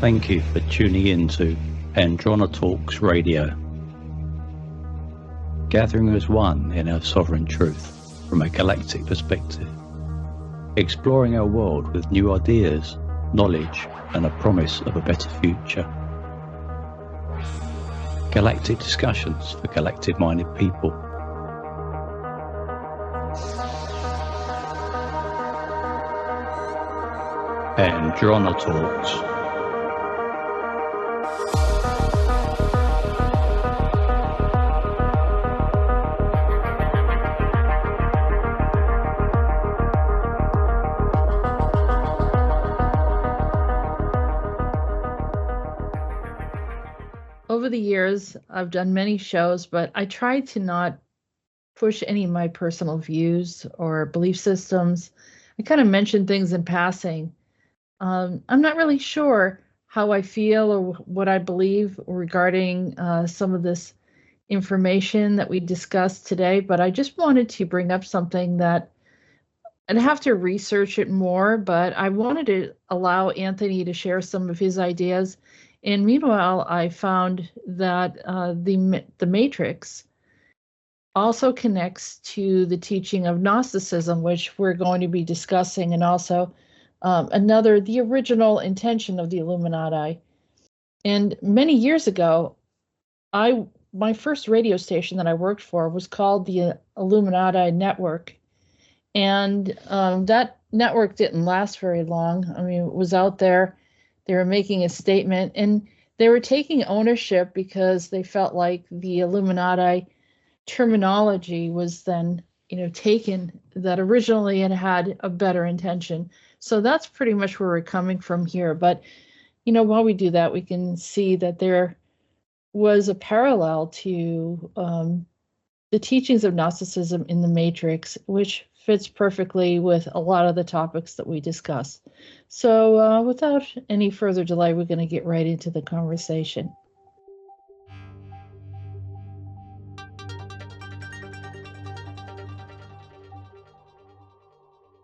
Thank you for tuning in to Andronetalks Radio, gathering as one in our sovereign truth from a galactic perspective, exploring our world with new ideas, knowledge, and a promise of a better future. Galactic discussions for galactic-minded people. Andronetalks. Over the years, I've done many shows, but I try to not push any of my personal views or belief systems. I kind of mention things in passing. I'm not really sure how I feel or what I believe regarding some of this information that we discussed today, but I just wanted to bring up something that I'd have to research it more, but I wanted to allow Anthony to share some of his ideas. And meanwhile, I found that the Matrix also connects to the teaching of Gnosticism, which we're going to be discussing, and also the original intention of the Illuminati. And many years ago, my first radio station that I worked for was called the Illuminati Network. And that network didn't last very long. I mean, it was out there. They were making a statement, and they were taking ownership because they felt like the Illuminati terminology was then, taken, that originally it had a better intention. So that's pretty much where we're coming from here. But, while we do that, we can see that there was a parallel to the teachings of Gnosticism in the Matrix, which fits perfectly with a lot of the topics that we discuss. So without any further delay, we're going to get right into the conversation.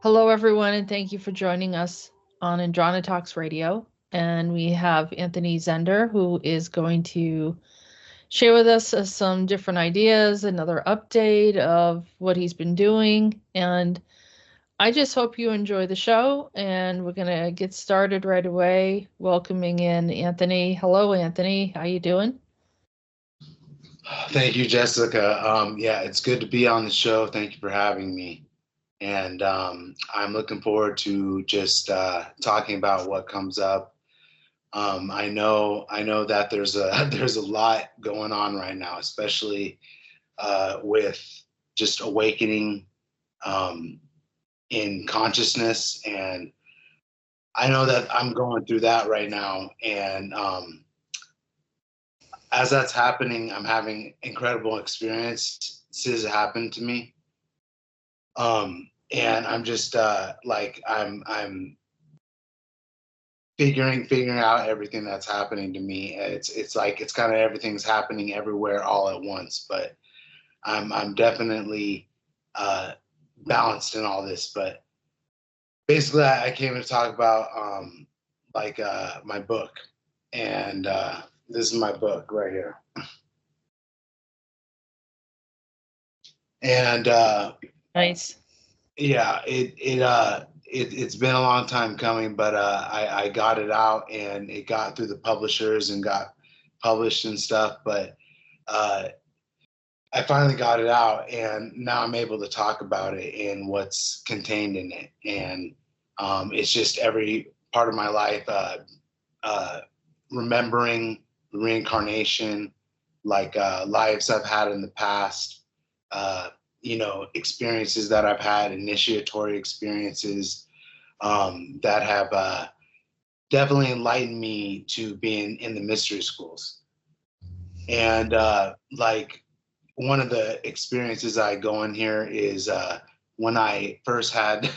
Hello, everyone, and thank you for joining us on Andronetalks Radio. And we have Anthony Zender, who is going to share with us some different ideas, another update of what he's been doing. And I just hope you enjoy the show, and we're going to get started right away, welcoming in Anthony. Hello, Anthony. How you doing? Thank you, Jessica. Yeah, it's good to be on the show. Thank you for having me. And I'm looking forward to just talking about what comes up. I know that there's a lot going on right now, especially with just awakening in consciousness, and I know that I'm going through that right now. And as that's happening, I'm having incredible experiences happen to me. And I'm just I'm figuring out everything that's happening to me. It's like it's kind of everything's happening everywhere all at once, but I'm definitely balanced in all this. But basically, I came to talk about my book, and this is my book right here. And nice. Yeah, it's been a long time coming, but I got it out, and it got through the publishers and got published and stuff. But I finally got it out, and now I'm able to talk about it and what's contained in it. And it's just every part of my life, remembering reincarnation, lives I've had in the past, experiences that I've had, initiatory experiences that have definitely enlightened me to being in the mystery schools. And one of the experiences I go in here is when I first had,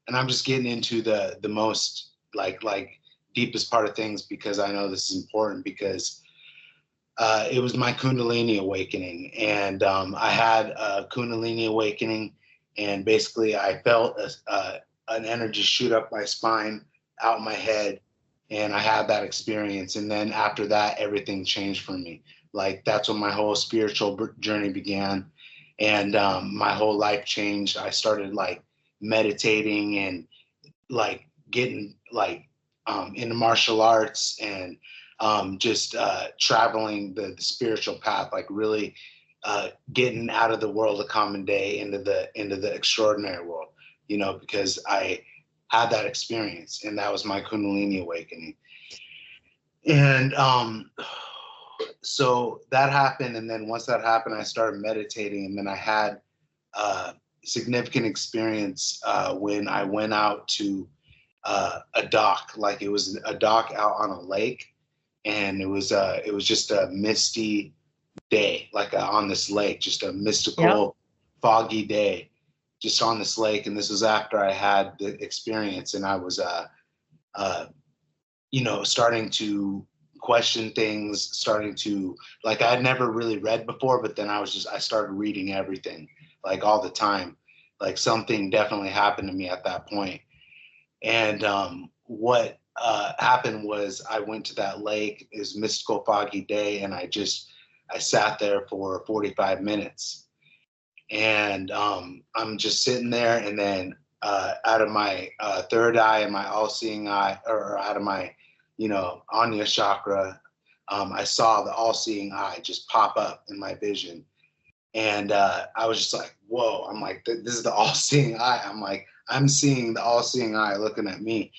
and I'm just getting into the most deepest part of things, because I know this is important, because it was my Kundalini awakening. And I had a Kundalini awakening, and basically I felt an energy shoot up my spine, out my head, And I had that experience. And then after that, everything changed for me. Like, that's when my whole spiritual journey began. And my whole life changed. I started like meditating and like getting like into martial arts and just traveling the spiritual path, like really getting out of the world of common day into the extraordinary world, you know, because I had that experience, and that was my Kundalini awakening. And so that happened, and then once that happened, I started meditating, and then I had significant experience when I went out to a dock. Like, it was a dock out on a lake, and it was just a misty day, like on this lake, just a mystical, foggy day, just on this lake. And this was after I had the experience, and I was, you know, starting to question things, starting to, like, I had never really read before, but then I started reading everything, like, all the time. Like, something definitely happened to me at that point. And what happened was I went to that lake. It was a mystical, foggy day, and I sat there for 45 minutes. And I'm just sitting there, and then out of my third eye and my all-seeing eye, or out of my, you know, Anya chakra, I saw the all-seeing eye just pop up in my vision. And I was just like, whoa, I'm like, this is the all-seeing eye. I'm like, I'm seeing the all-seeing eye looking at me.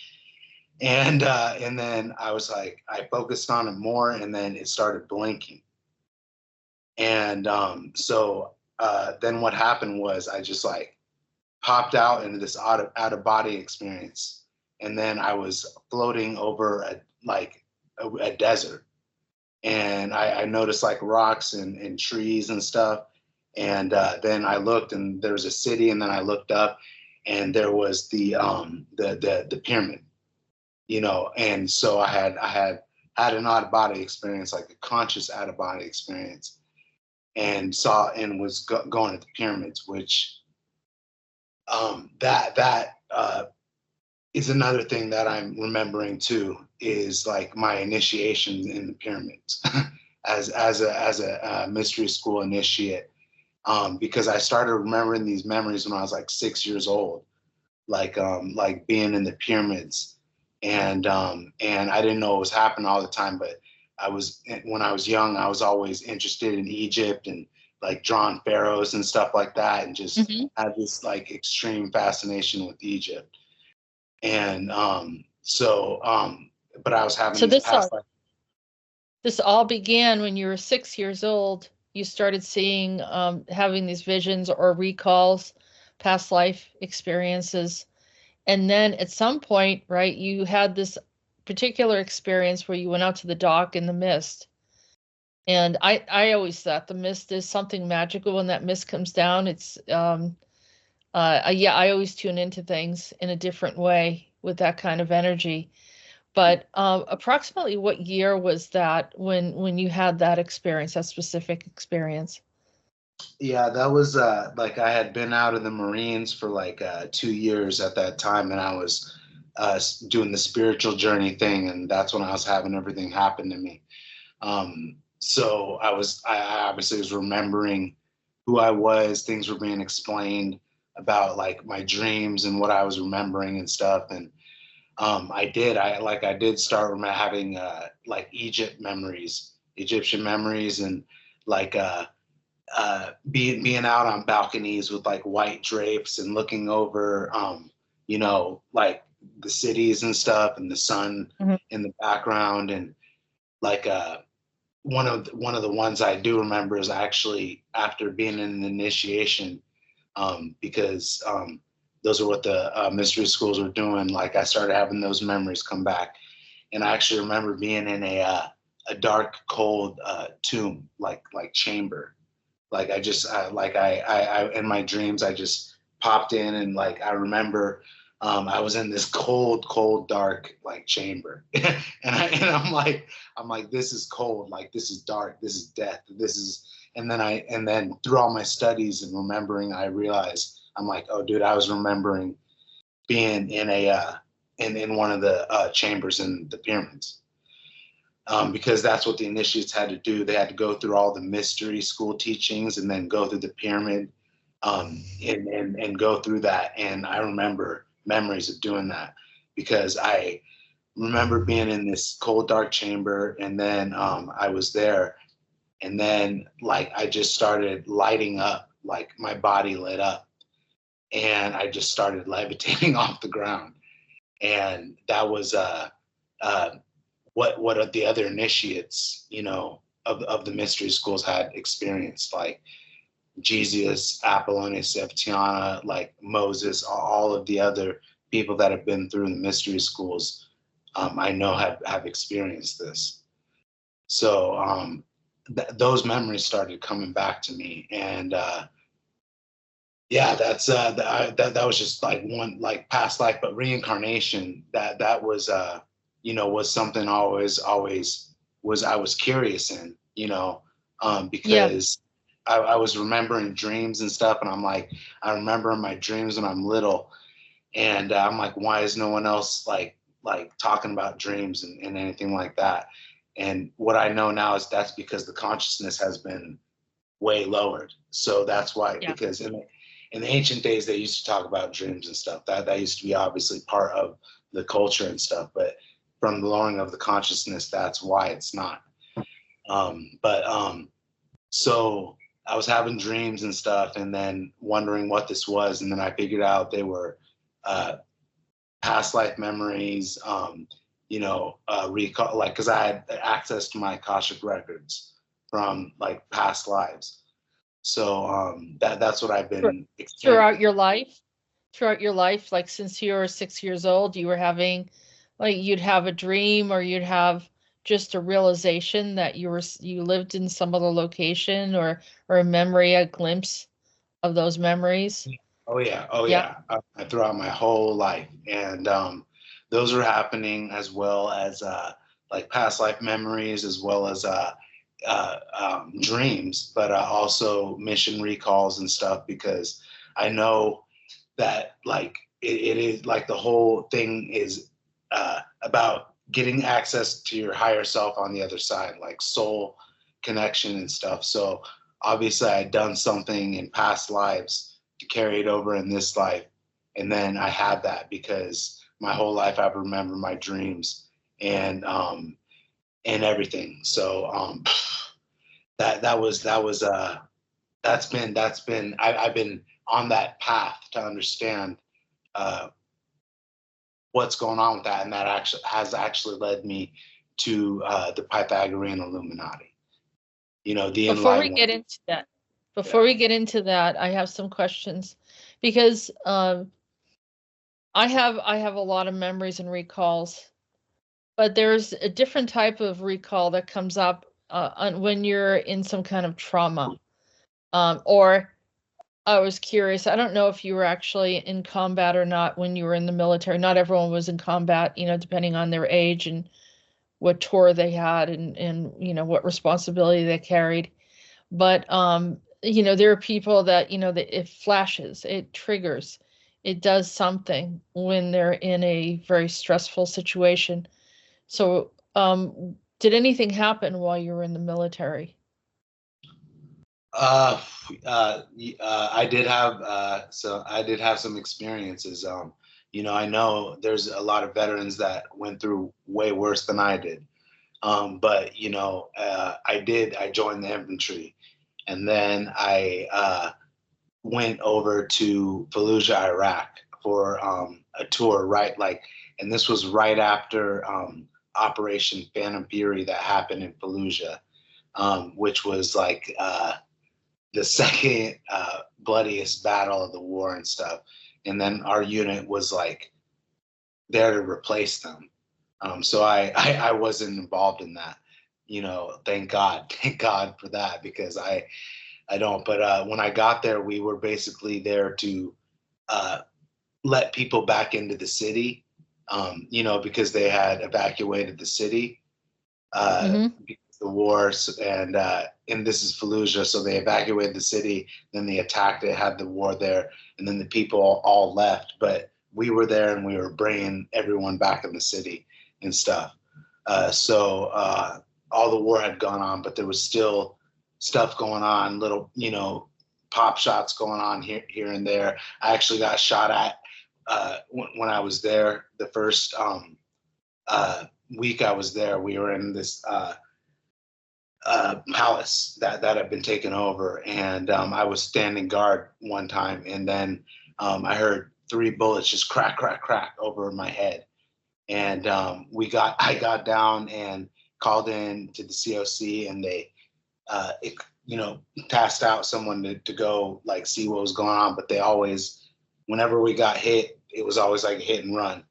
And then I was like, I focused on it more, and then it started blinking. And so then what happened was I just like popped out into this out of body experience. And then I was floating over a desert. And I noticed like rocks and trees and stuff. And then I looked, and there was a city, and then I looked up, and there was the pyramid, you know. And so I had an out of body experience, like a conscious out of body experience, and saw and was going at the pyramids, which that is another thing that I'm remembering too, is like my initiation in the pyramids as a mystery school initiate. Because I started remembering these memories when I was like 6 years old, like being in the pyramids, and I didn't know what was happening all the time, but when I was young, I was always interested in Egypt and like drawing pharaohs and stuff like that, and just had this like extreme fascination with Egypt. And but I was having this all began when you were 6 years old. You started seeing, having these visions or recalls, past life experiences. And then at some point, right, you had this particular experience where you went out to the dock in the mist. And I always thought the mist is something magical when that mist comes down. It's, I always tune into things in a different way with that kind of energy. But approximately what year was that when you had that experience, that specific experience? Yeah, that was like I had been out of the Marines for like 2 years at that time, and I was doing the spiritual journey thing, and that's when I was having everything happen to me. So I obviously was remembering who I was. Things were being explained about like my dreams and what I was remembering and stuff, and I did start having like Egyptian memories, and like being out on balconies with like white drapes and looking over, you know, like the cities and stuff, and the sun in the background. And like one of the ones I do remember is actually after being in an initiation, because those are what the mystery schools were doing. Like, I started having those memories come back, and I actually remember being in a dark, cold tomb, like chamber. Like I in my dreams, I just popped in, and like I remember I was in this cold, dark like chamber, and I'm like, this is cold, like this is dark, this is death, this is. And then through all my studies and remembering, I realized, I'm like, oh dude, I was remembering being in a in one of the chambers in the pyramids. Because that's what the initiates had to do. They had to go through all the mystery school teachings and then go through the pyramid, and go through that. And I remember memories of doing that, because I remember being in this cold, dark chamber, and then I was there, and then like I just started lighting up, like my body lit up, and I just started levitating off the ground. And that was what the other initiates, you know, of the mystery schools had experienced, like Jesus, Apollonius, Septiana, like Moses, all of the other people that have been through the mystery schools, I know have experienced this. So those memories started coming back to me, and yeah, that's that was just like one, like past life, but reincarnation, that was you know, was something always was, I was curious in, you know, because I was remembering dreams and stuff, and I'm like, I remember my dreams when I'm little, and I'm like, why is no one else like talking about dreams and anything like that? And what I know now is that's because the consciousness has been way lowered. So that's why, because in the ancient days they used to talk about dreams and stuff. That used to be obviously part of the culture and stuff, but from the lowering of the consciousness, that's why it's not. So I was having dreams and stuff, and then wondering what this was, and then I figured out they were past life memories. You know, recall, like, because I had access to my Akashic records from like past lives. So that's what I've been throughout your life. Throughout your life, like since you were 6 years old, you were having, like, you'd have a dream, or you'd have just a realization that you lived in some other location, or a memory, a glimpse of those memories. Oh yeah. Throughout my whole life, and those are happening, as well as like past life memories, as well as dreams, but also mission recalls and stuff, because I know that like it is like the whole thing is about getting access to your higher self on the other side, like soul connection and stuff. So obviously I had done something in past lives to carry it over in this life, and then I had that because my whole life I've remembered my dreams and everything. So that's been I've been on that path to understand what's going on with that, and that has led me to the Pythagorean Illuminati. You know, the before we get into that, I have some questions, because I have a lot of memories and recalls, but there's a different type of recall that comes up when you're in some kind of trauma. Or I was curious, I don't know if you were actually in combat or not when you were in the military. Not everyone was in combat, you know, depending on their age and what tour they had, and you know, what responsibility they carried. But you know, there are people that, you know, that it flashes, it triggers, it does something when they're in a very stressful situation. So did anything happen while you were in the military? I did have some experiences. You know, I know there's a lot of veterans that went through way worse than I did. But you know, I joined the infantry, and then I went over to Fallujah, Iraq for a tour, right? Like, and this was right after Operation Phantom Fury that happened in Fallujah, which was like the second bloodiest battle of the war and stuff. And then our unit was like there to replace them. So I wasn't involved in that, you know, thank God for that, because I don't. But when I got there, we were basically there to let people back into the city, you know, because they had evacuated the city. The wars, and this is Fallujah, so they evacuated the city, then they attacked it, had the war there, and then the people all left. But we were there and we were bringing everyone back in the city and stuff. So all the war had gone on, but there was still stuff going on, little, you know, pop shots going on here and there. I actually got shot at when I was there. The first week I was there, we were in this palace that had been taken over, and I was standing guard one time, and then I heard 3 bullets just crack, crack, crack over my head, and I got down and called in to the COC, and they you know, tasked out someone to go like see what was going on, but they always, whenever we got hit, it was always like hit and run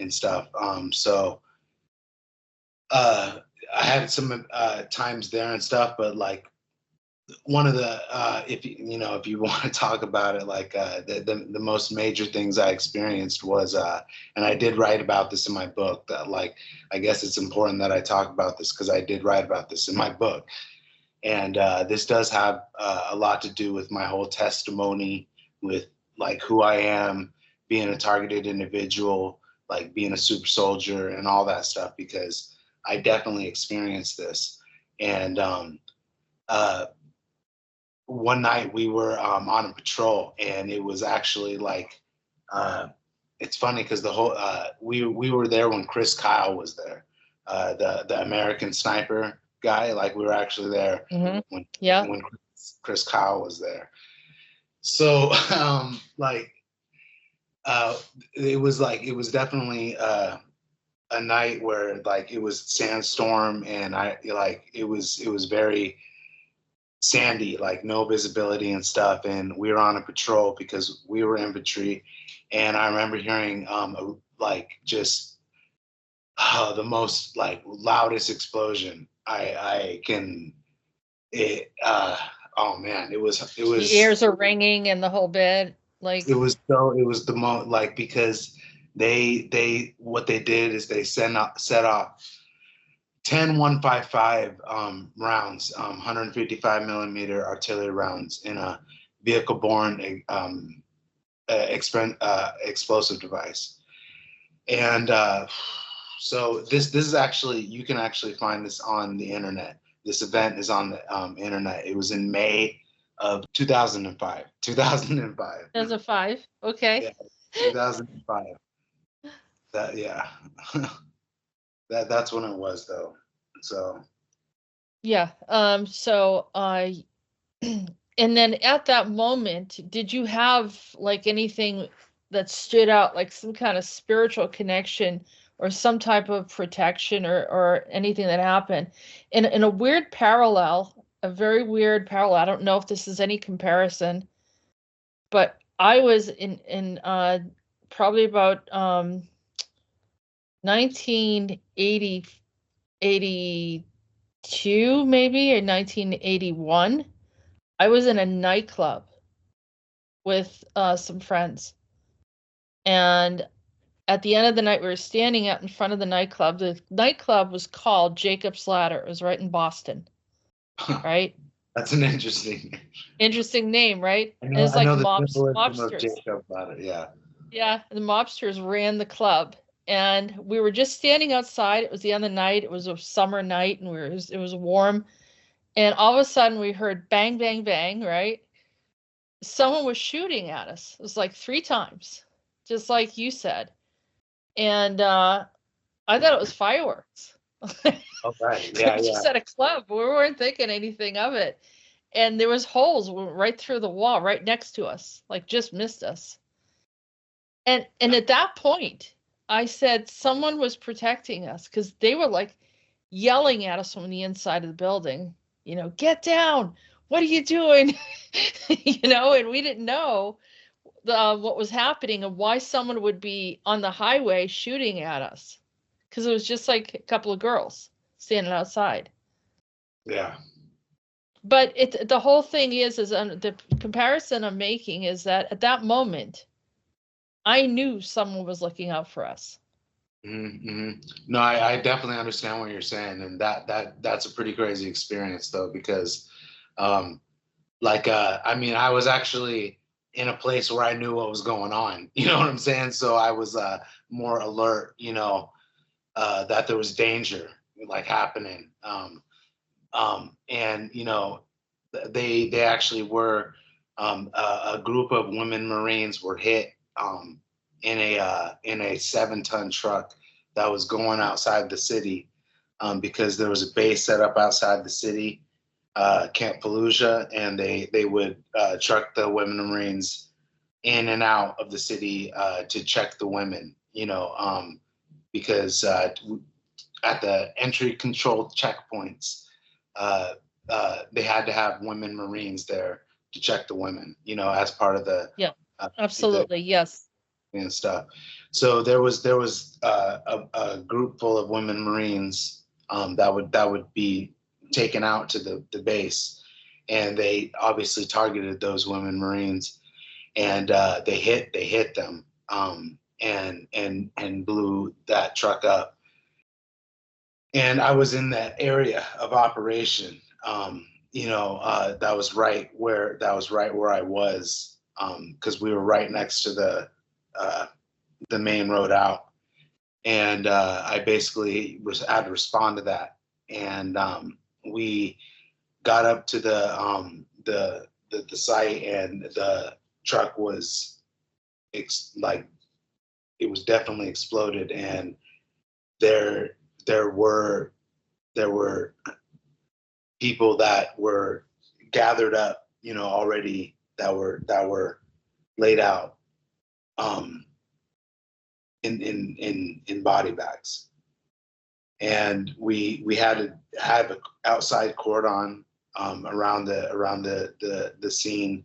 and stuff. So I had some times there and stuff, but like one of the if you want to talk about it, like the most major things I experienced was and I did write about this in my book, that like I guess it's important that I talk about this because I did write about this in my book, and this does have a lot to do with my whole testimony, with like who I am, being a targeted individual, like being a super soldier and all that stuff, because I definitely experienced this. And one night we were on a patrol, and it was actually like, it's funny because the whole, we were there when Chris Kyle was there, the American sniper guy. Like we were actually there when Chris Kyle was there. So it was definitely a night where like it was sandstorm, and it was very sandy, like no visibility and stuff, and we were on a patrol because we were infantry, and I remember hearing like just the most like loudest explosion I can. Oh man, it was the ears are ringing and the whole bit, like it was the most, like, because they what they did is they set off 10 155 rounds, 155 millimeter artillery rounds in a vehicle-borne explosive device. And so this is actually, you can actually find this on the internet. This event is on the internet. It was in May of 2005. 2005. Okay. Yeah, 2005. That's when it was though. So yeah. And then at that moment, did you have like anything that stood out, like some kind of spiritual connection or some type of protection or anything that happened? In a weird parallel, a very weird parallel, I don't know if this is any comparison, but I was in probably about 1980, 82 maybe, or 1981. I was in a nightclub with some friends, and at the end of the night, we were standing out in front of the nightclub. The nightclub was called Jacob's Ladder. It was right in Boston, right? That's an interesting name, right? I know, it's like mobsters. Jacob Ladder, yeah. Yeah, the mobsters ran the club, and we were just standing outside. It was the end of the night. It was a summer night, and it was warm. And all of a sudden, we heard bang, bang, bang, right? Someone was shooting at us. It was like 3 times, just like you said. And I thought it was fireworks. Okay, yeah, Just at a club. We weren't thinking anything of it. And there was holes right through the wall, right next to us, like just missed us. And at that point, I said someone was protecting us, because they were like yelling at us from the inside of the building, you know, get down. What are you doing? You know, and we didn't know what was happening and why someone would be on the highway shooting at us, because it was just like a couple of girls standing outside. Yeah. But the whole thing is the comparison I'm making is that at that moment, I knew someone was looking out for us. Mm-hmm. No, I definitely understand what you're saying, and that's a pretty crazy experience though, because I mean, I was actually in a place where I knew what was going on. You know what I'm saying? So I was more alert, you know, that there was danger like happening. And you know, they actually were a group of women Marines were hit in a 7-ton truck that was going outside the city because there was a base set up outside the city, Camp Fallujah, and they would truck the women Marines in and out of the city to check the women, you know, because at the entry control checkpoints, they had to have women Marines there to check the women, you know, as part of the absolutely, yes, and stuff. So there was a group full of women Marines that would be taken out to the base, and they obviously targeted those women Marines, and they hit them and blew that truck up. And I was in that area of operation. You know, that was right where I was, because we were right next to the main road out, and I basically had to respond to that. And we got up to the site, and the truck was like, it was definitely exploded, and there were people that were gathered up, you know, already that were laid out in body bags, and we had to have an outside cordon around the scene.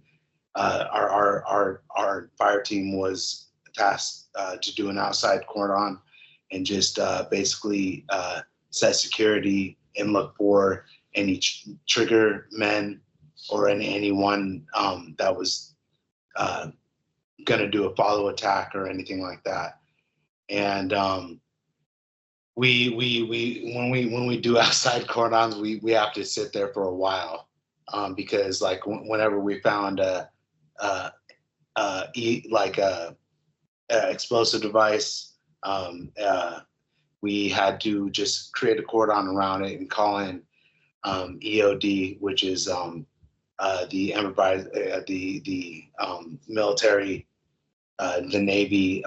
Our fire team was tasked to do an outside cordon and just basically set security and look for any trigger men or anyone that was going to do a follow attack or anything like that. And when we do outside cordons, we have to sit there for a while because like whenever we found explosive device, we had to just create a cordon around it and call in EOD, which is the military, the Navy.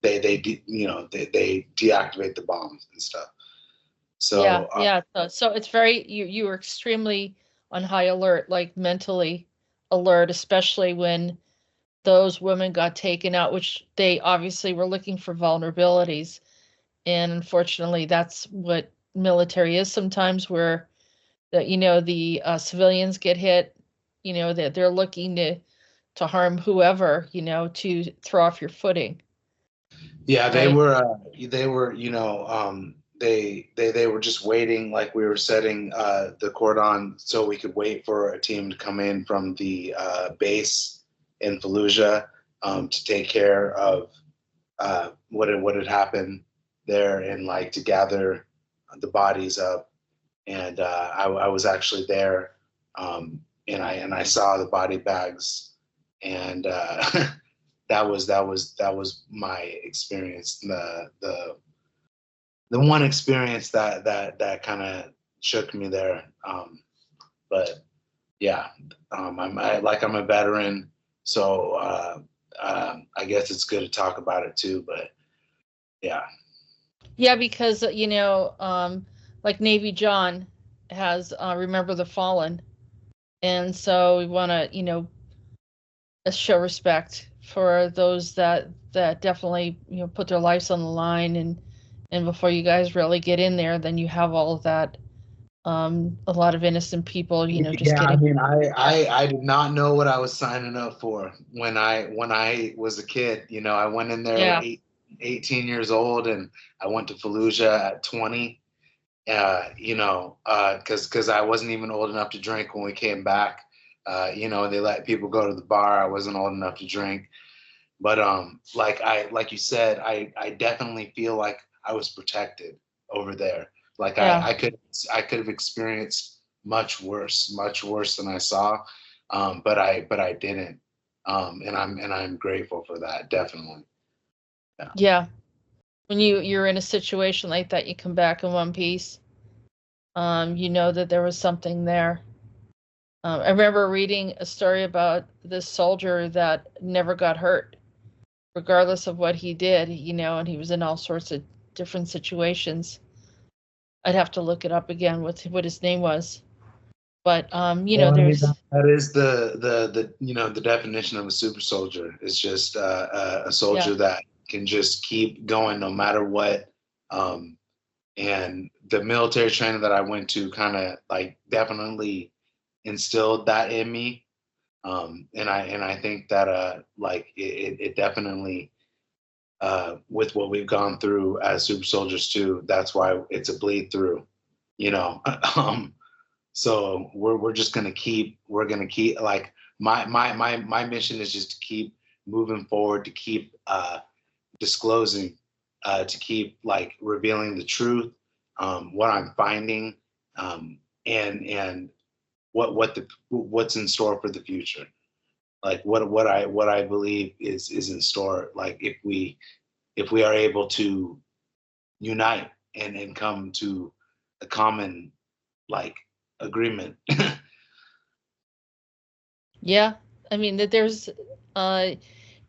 They deactivate the bombs and stuff. So so it's very, you were extremely on high alert, like mentally alert, especially when those women got taken out, which they obviously were looking for vulnerabilities. And unfortunately, that's what military is sometimes, where the civilians get hit, that they're looking to harm whoever, to throw off your footing. Yeah, they were, they were just waiting, like we were setting the cordon so we could wait for a team to come in from the base in Fallujah to take care of what had happened there, and like to gather the bodies up. And I was actually there, and I saw the body bags, and that was my experience. The one experience that kind of shook me there. But yeah, I'm a veteran, so I guess it's good to talk about it too. But yeah. Yeah, because like Navy John has Remember the Fallen, and so we want to show respect for those that definitely put their lives on the line, and before you guys really get in there, then you have all of that, a lot of innocent people just getting. I mean, I did not know what I was signing up for when I was a kid. I went in there 18 years old, and I went to Fallujah at 20. Because I wasn't even old enough to drink when we came back. They let people go to the bar. I wasn't old enough to drink. But like you said, I definitely feel like I was protected over there. Like I could have experienced much worse than I saw, but I didn't. And I'm grateful for that, definitely. Yeah. When you're in a situation like that, you come back in one piece. You know that there was something there. I remember reading a story about this soldier that never got hurt, regardless of what he did, and he was in all sorts of different situations. I'd have to look it up again what his name was. But Well, I mean, there's that is the definition of a super soldier. It's just a soldier that can just keep going no matter what. And the military training that I went to kind of like definitely instilled that in me. And I think that like it definitely with what we've gone through as super soldiers too, that's why it's a bleed through, you know. So we're just gonna keep like my mission is just to keep moving forward, to keep disclosing, to keep like revealing the truth, what I'm finding, and what's in store for the future. Like what I believe is in store. Like if we are able to unite and come to a common like agreement. Yeah, I mean that there's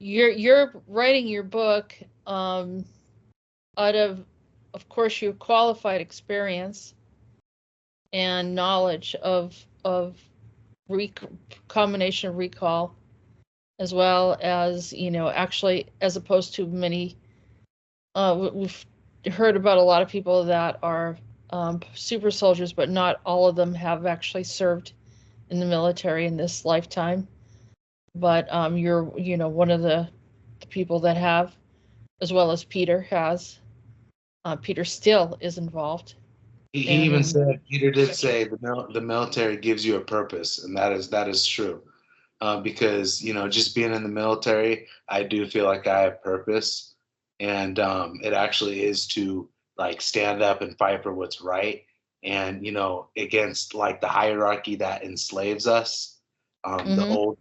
you're writing your book out of course your qualified experience and knowledge of combination of recall, as well as actually, as opposed to many we've heard about a lot of people that are super soldiers, but not all of them have actually served in the military in this lifetime. But you're one of the people that have, as well as Peter has. Peter still is involved. He even said, Peter did say the military gives you a purpose, and that is true. Because just being in the military, I do feel like I have purpose, and it actually is to like stand up and fight for what's right, and against like the hierarchy that enslaves us, the old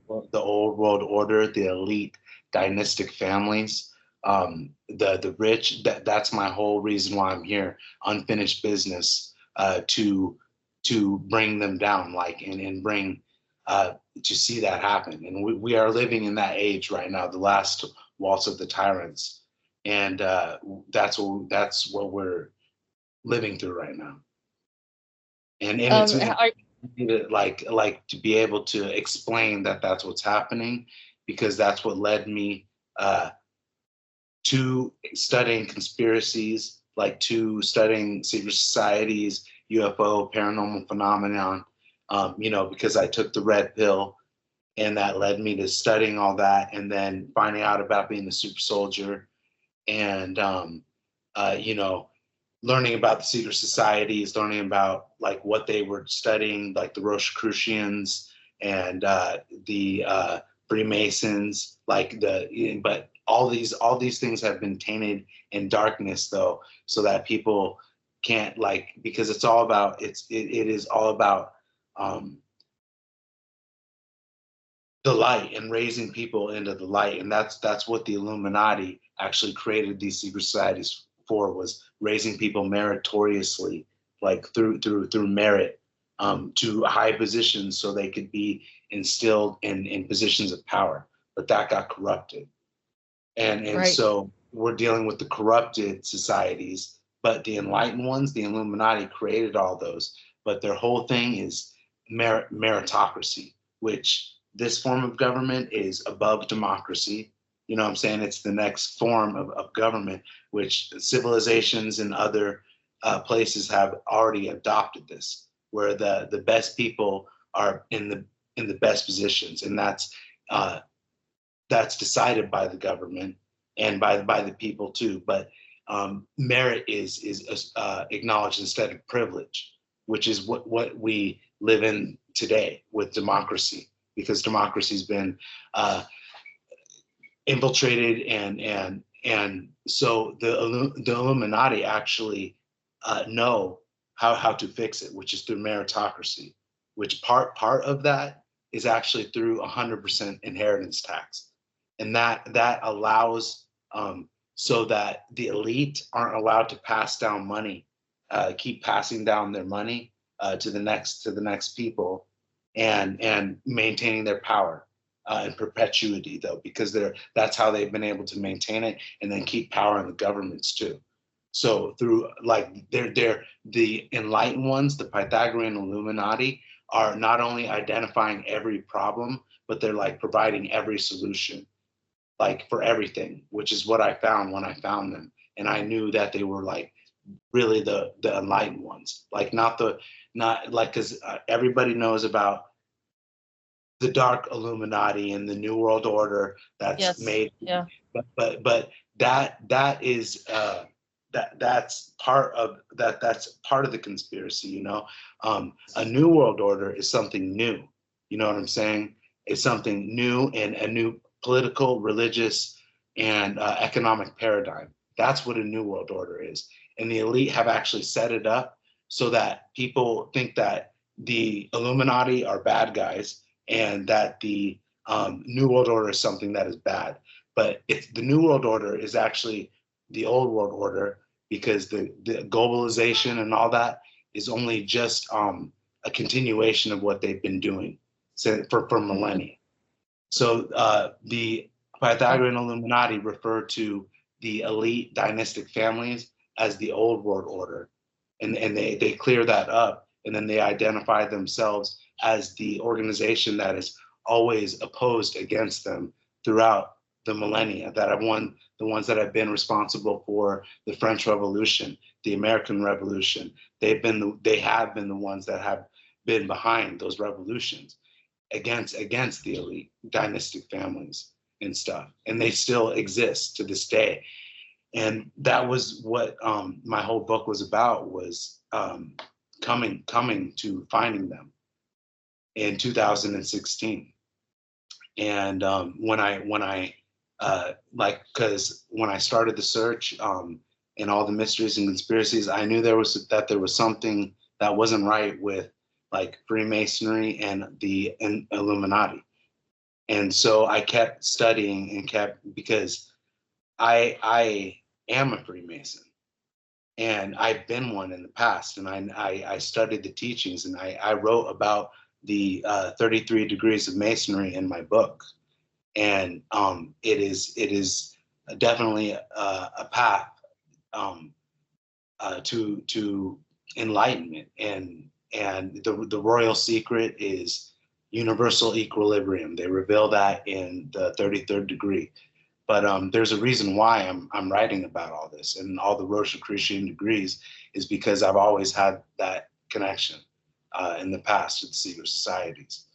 world order, the elite dynastic families, the rich. That's my whole reason why I'm here. Unfinished business, to bring them down, like and bring to see that happen. And we are living in that age right now, the last waltz of the tyrants, and that's what we're living through right now. And it's like to be able to explain that that's what's happening, because that's what led me to studying conspiracies, like to studying secret societies, UFO, paranormal phenomenon, because I took the red pill, and that led me to studying all that, and then finding out about being a super soldier, and learning about the secret societies, learning about like what they were studying, like the Rosicrucians and the Freemasons, but all these things have been tainted in darkness, though, so that people can't, like, because it's all about it is all about the light and raising people into the light. And that's what the Illuminati actually created these secret societies for, was raising people meritoriously, like through merit, to high positions, so they could be instilled in positions of power. But that got corrupted. And Right. So we're dealing with the corrupted societies, but the enlightened ones, the Illuminati, created all those. But their whole thing is meritocracy, which this form of government is above democracy. You know what I'm saying? It's the next form of government, which civilizations and other places have already adopted this, where the best people are in the best positions, and that's decided by the government and by the people too. But merit is acknowledged instead of privilege, which is what we live in today with democracy, because democracy's been infiltrated, and so the Illuminati actually know how to fix it, which is through meritocracy. Which part of that is actually through 100% inheritance tax. And that allows, so that the elite aren't allowed to pass down money, keep passing down their money to the next people, and maintaining their power in perpetuity, though, because that's how they've been able to maintain it and then keep power in the governments too. So through, like, they're the enlightened ones, the Pythagorean Illuminati, are not only identifying every problem, but they're like providing every solution, like for everything, which is what I found when I found them. And I knew that they were like really the enlightened ones, like not like, because everybody knows about the dark Illuminati and the New World Order that's made. Yeah. But that is that's part of the conspiracy, you know. A New World Order is something new, you know what I'm saying? It's something new, and a new political, religious, and economic paradigm. That's what a New World Order is. And the elite have actually set it up so that people think that the Illuminati are bad guys, and that the New World Order is something that is bad. But the New World Order is actually the old world order, because the globalization and all that is only just a continuation of what they've been doing for millennia. So the Pythagorean Illuminati refer to the elite dynastic families as the old world order, and they clear that up, and then they identify themselves as the organization that is always opposed against them throughout the millennia, that have won, the ones that have been responsible for the French Revolution, the American Revolution. They have been the ones that have been behind those revolutions against the elite dynastic families and stuff, and they still exist to this day. And that was what my whole book was about, was coming to finding them in 2016. And when I because when I started the search and all the mysteries and conspiracies, I knew there was something that wasn't right with like Freemasonry and the Illuminati. And so I kept studying and because I am a Freemason, and I've been one in the past, and I studied the teachings, and I wrote about the 33 degrees of Masonry in my book. And it is definitely a path to enlightenment, and the royal secret is universal equilibrium. They reveal that in the 33rd degree. But there's a reason why I'm writing about all this and all the Rosicrucian degrees, is because I've always had that connection in the past with secret societies.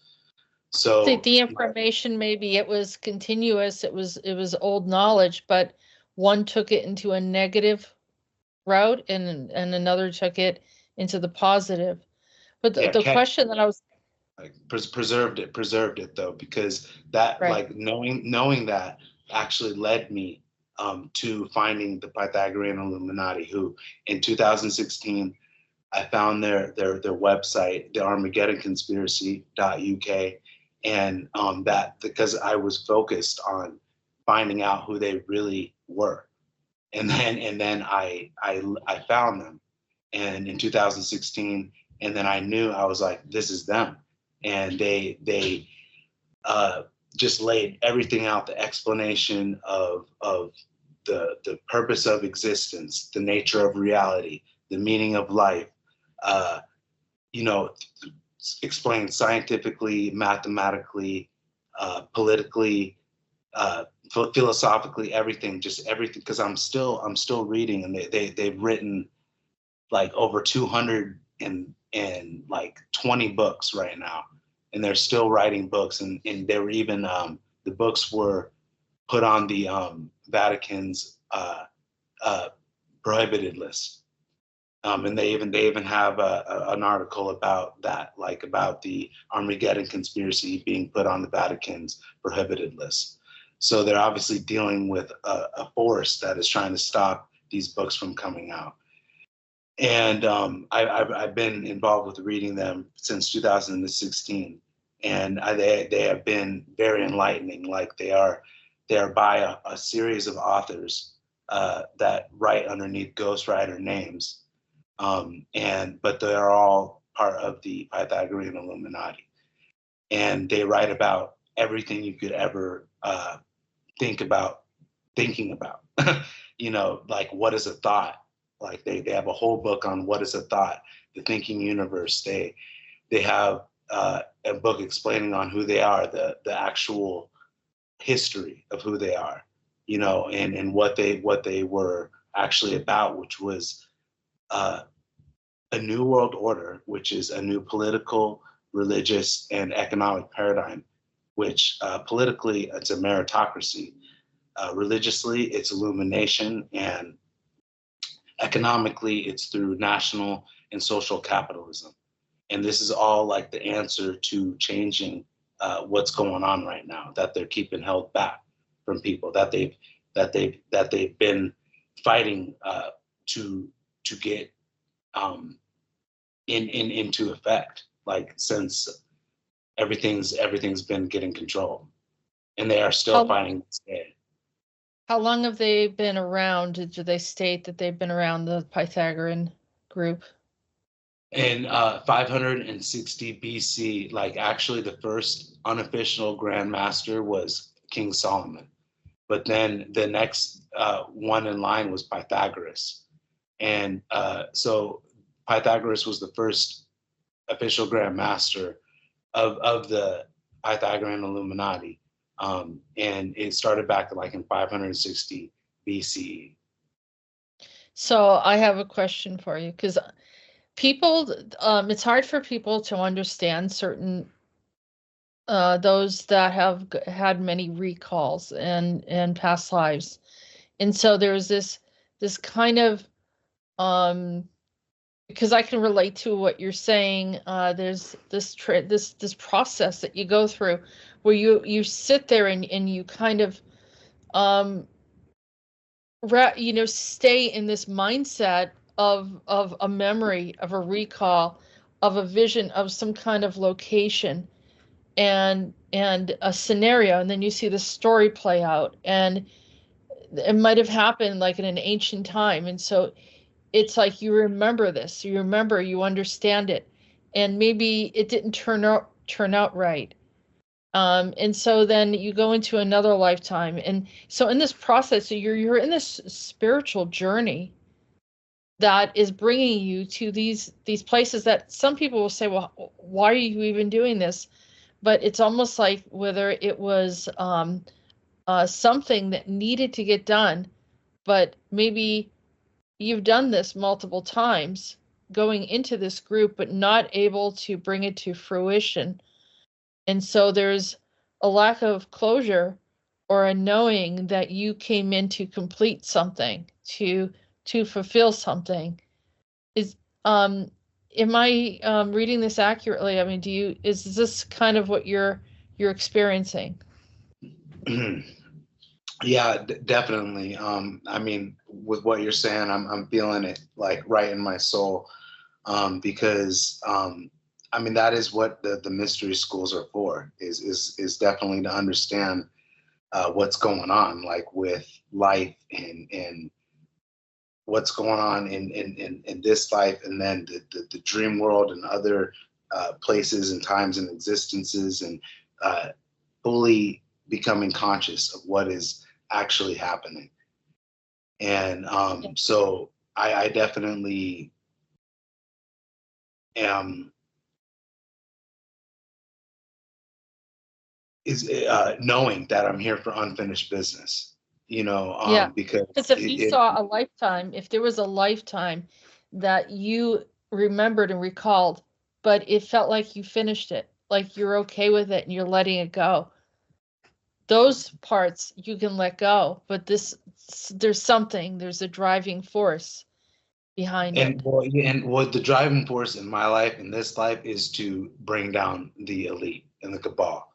So the information, maybe it was continuous, it was old knowledge, but one took it into a negative route and another took it into the positive. But the question that I was like preserved it though, because that like knowing that actually led me to finding the Pythagorean Illuminati, who in 2016 I found their website, the ArmageddonConspiracy.uk, and that because I was focused on finding out who they really were, and then I found them, and in 2016, and then I knew, I was like, this is them, and they just laid everything out, the explanation of the purpose of existence, the nature of reality, the meaning of life, explained scientifically, mathematically, politically, philosophically, everything, because I'm still reading, and they've written like over 200 and like 20 books right now, and they're still writing books, and they were even the books were put on the Vatican's prohibited list. And they even have an article about that, like about the Armageddon conspiracy being put on the Vatican's prohibited list. So they're obviously dealing with a force that is trying to stop these books from coming out. And I've been involved with reading them since 2016. and they have been very enlightening. Like they are by a series of authors that write underneath ghostwriter names, but they are all part of the Pythagorean Illuminati, and they write about everything you could ever thinking about. You know, like what is a thought? Like they have a whole book on what is a thought, the thinking universe. They have a book explaining on who they are, the actual history of who they are, you know, and what they were actually about, which was a new world order, which is a new political, religious, and economic paradigm, which politically it's a meritocracy. Religiously, it's illumination, and economically, it's through national and social capitalism. And this is all like the answer to changing what's going on right now, that they're keeping held back from people, that they've been fighting to get into effect, like since everything's been getting controlled, and they are still fighting today. How long have they been around? Did they state that they've been around, the Pythagorean group? In 560 BC, like actually the first unofficial Grand Master was King Solomon. But then the next one in line was Pythagoras. And so Pythagoras was the first official Grand Master of the Pythagorean Illuminati. And it started back like in 560 BCE. So I have a question for you, because people, it's hard for people to understand certain, those that have had many recalls and past lives. And so there's this kind of, because I can relate to what you're saying, there's this process that you go through where you sit there and you kind of, stay in this mindset of a memory, of a recall, of a vision of some kind of location and a scenario, and then you see the story play out, and it might have happened like in an ancient time, and so it's like you remember this, you understand it, and maybe it didn't turn out right. And so then you go into another lifetime. And so in this process, you're in this spiritual journey that is bringing you to these places that some people will say, well, why are you even doing this? But it's almost like whether it was something that needed to get done, but maybe you've done this multiple times going into this group, but not able to bring it to fruition. And so there's a lack of closure or a knowing that you came in to complete something, to fulfill something. Am I reading this accurately? I mean, is this kind of what you're experiencing? Yeah, definitely. I mean, with what you're saying, I'm feeling it like right in my soul, because I mean, that is what the mystery schools are for, is definitely to understand what's going on, like with life and what's going on in this life, and then the dream world and other places and times and existences, and fully becoming conscious of what is actually happening. And so I definitely am knowing that I'm here for unfinished business, because if you saw a lifetime, if there was a lifetime that you remembered and recalled, but it felt like you finished it, like you're okay with it and you're letting it go, those parts you can let go. But there's a driving force behind it. And what the driving force in my life, in this life, is to bring down the elite and the cabal.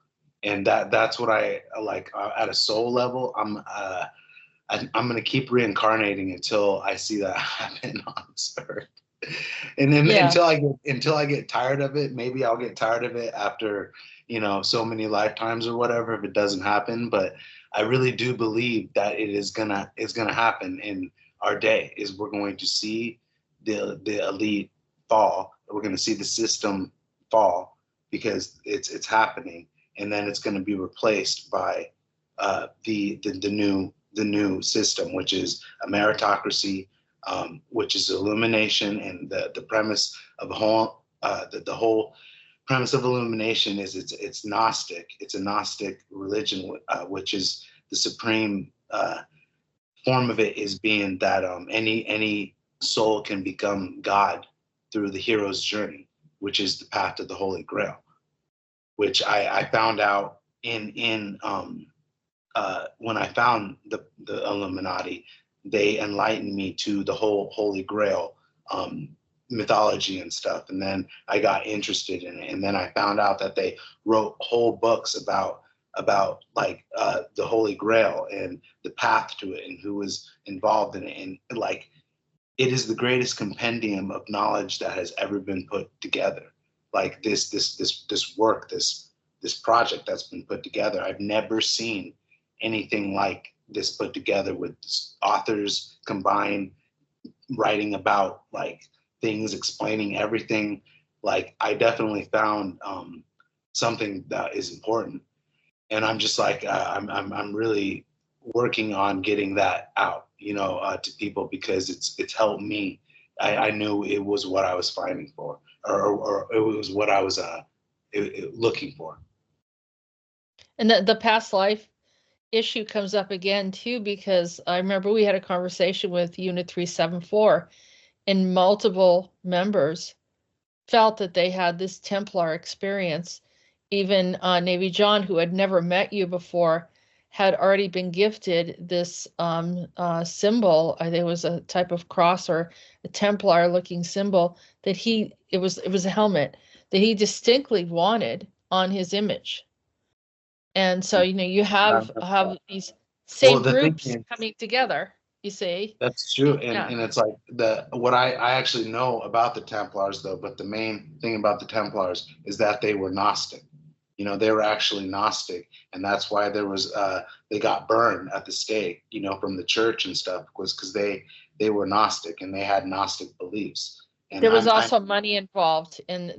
And that's what I like at a soul level. I'm going to keep reincarnating until I see that happen on this earth. And then until I get tired of it, maybe I'll get tired of it after so many lifetimes or whatever if it doesn't happen. But I really do believe that it's gonna happen in our day. Is we're going to see the elite fall. We're going to see the system fall because it's happening, and then it's going to be replaced by the new system, which is a meritocracy, which is illumination, and the premise of the whole premise of illumination is it's Gnostic. It's a Gnostic religion, which is the supreme form of it is being that any soul can become God through the hero's journey, which is the path to the Holy Grail, which I found out in when I found the Illuminati. They enlightened me to the whole Holy Grail mythology and stuff, and then I got interested in it, and then I found out that they wrote whole books about like the Holy Grail and the path to it and who was involved in it, and like it is the greatest compendium of knowledge that has ever been put together. Like this work, this project that's been put together, I've never seen anything like this put together with authors combined writing about like things, explaining everything. Like I definitely found something that is important, and I'm just like I'm really working on getting that out, to people, because it's helped me. I knew it was what I was finding for, or it was what I was looking for. And the past life issue comes up again too, because I remember we had a conversation with Unit 374, and multiple members felt that they had this Templar experience. Even Navy John, who had never met you before, had already been gifted this symbol. I think it was a type of cross or a Templar looking symbol that it was a helmet that he distinctly wanted on his image. And so, you have these same groups coming together, you see. That's true. And it's like what I actually know about the Templars though, but the main thing about the Templars is that they were Gnostic. They were actually Gnostic, and that's why there was they got burned at the stake, from the church and stuff, was because they were Gnostic and they had Gnostic beliefs. And there was also money involved, and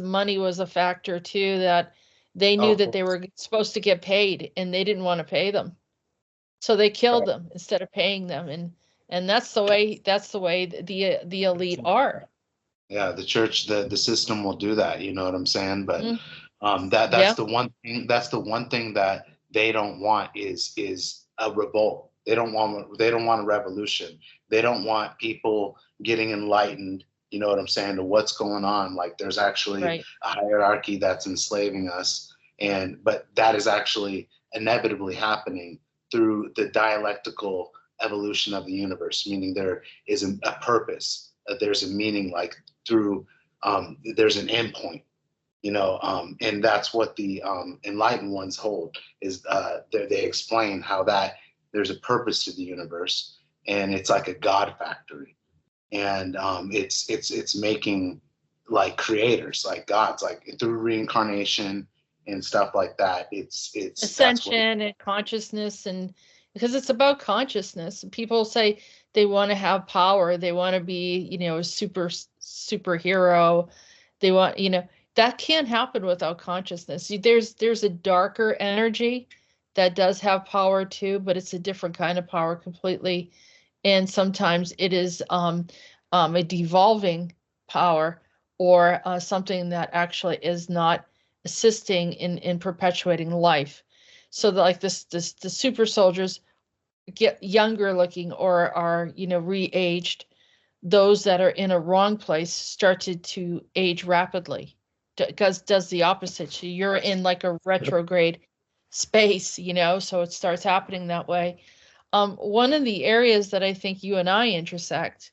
money was a factor too, that they knew that they were supposed to get paid, and they didn't want to pay them, so they killed them instead of paying them, and that's the way the elite are. Yeah, the church, the system will do that. You know what I'm saying? But that's the one thing. That's the one thing that they don't want is a revolt. They don't want a revolution. They don't want people getting enlightened. You know what I'm saying? To what's going on. Like there's actually a hierarchy that's enslaving us, but that is actually inevitably happening through the dialectical evolution of the universe. Meaning there is a purpose. There's a meaning. Like through there's an endpoint. And that's what the enlightened ones hold, is they explain how that there's a purpose to the universe, and it's like a God factory, and it's making like creators, like gods, like through reincarnation and stuff like that. It's ascension and consciousness, and because it's about consciousness. People say they want to have power, they want to be, a superhero. They want, that can't happen without consciousness. There's a darker energy that does have power too, but it's a different kind of power completely. And sometimes it is a devolving power, or something that actually is not assisting in perpetuating life. So like the super soldiers get younger looking, or are, re-aged. Those that are in a wrong place started to age rapidly, because does the opposite. So you're in like a retrograde space, so it starts happening that way. One of the areas that I think you and I intersect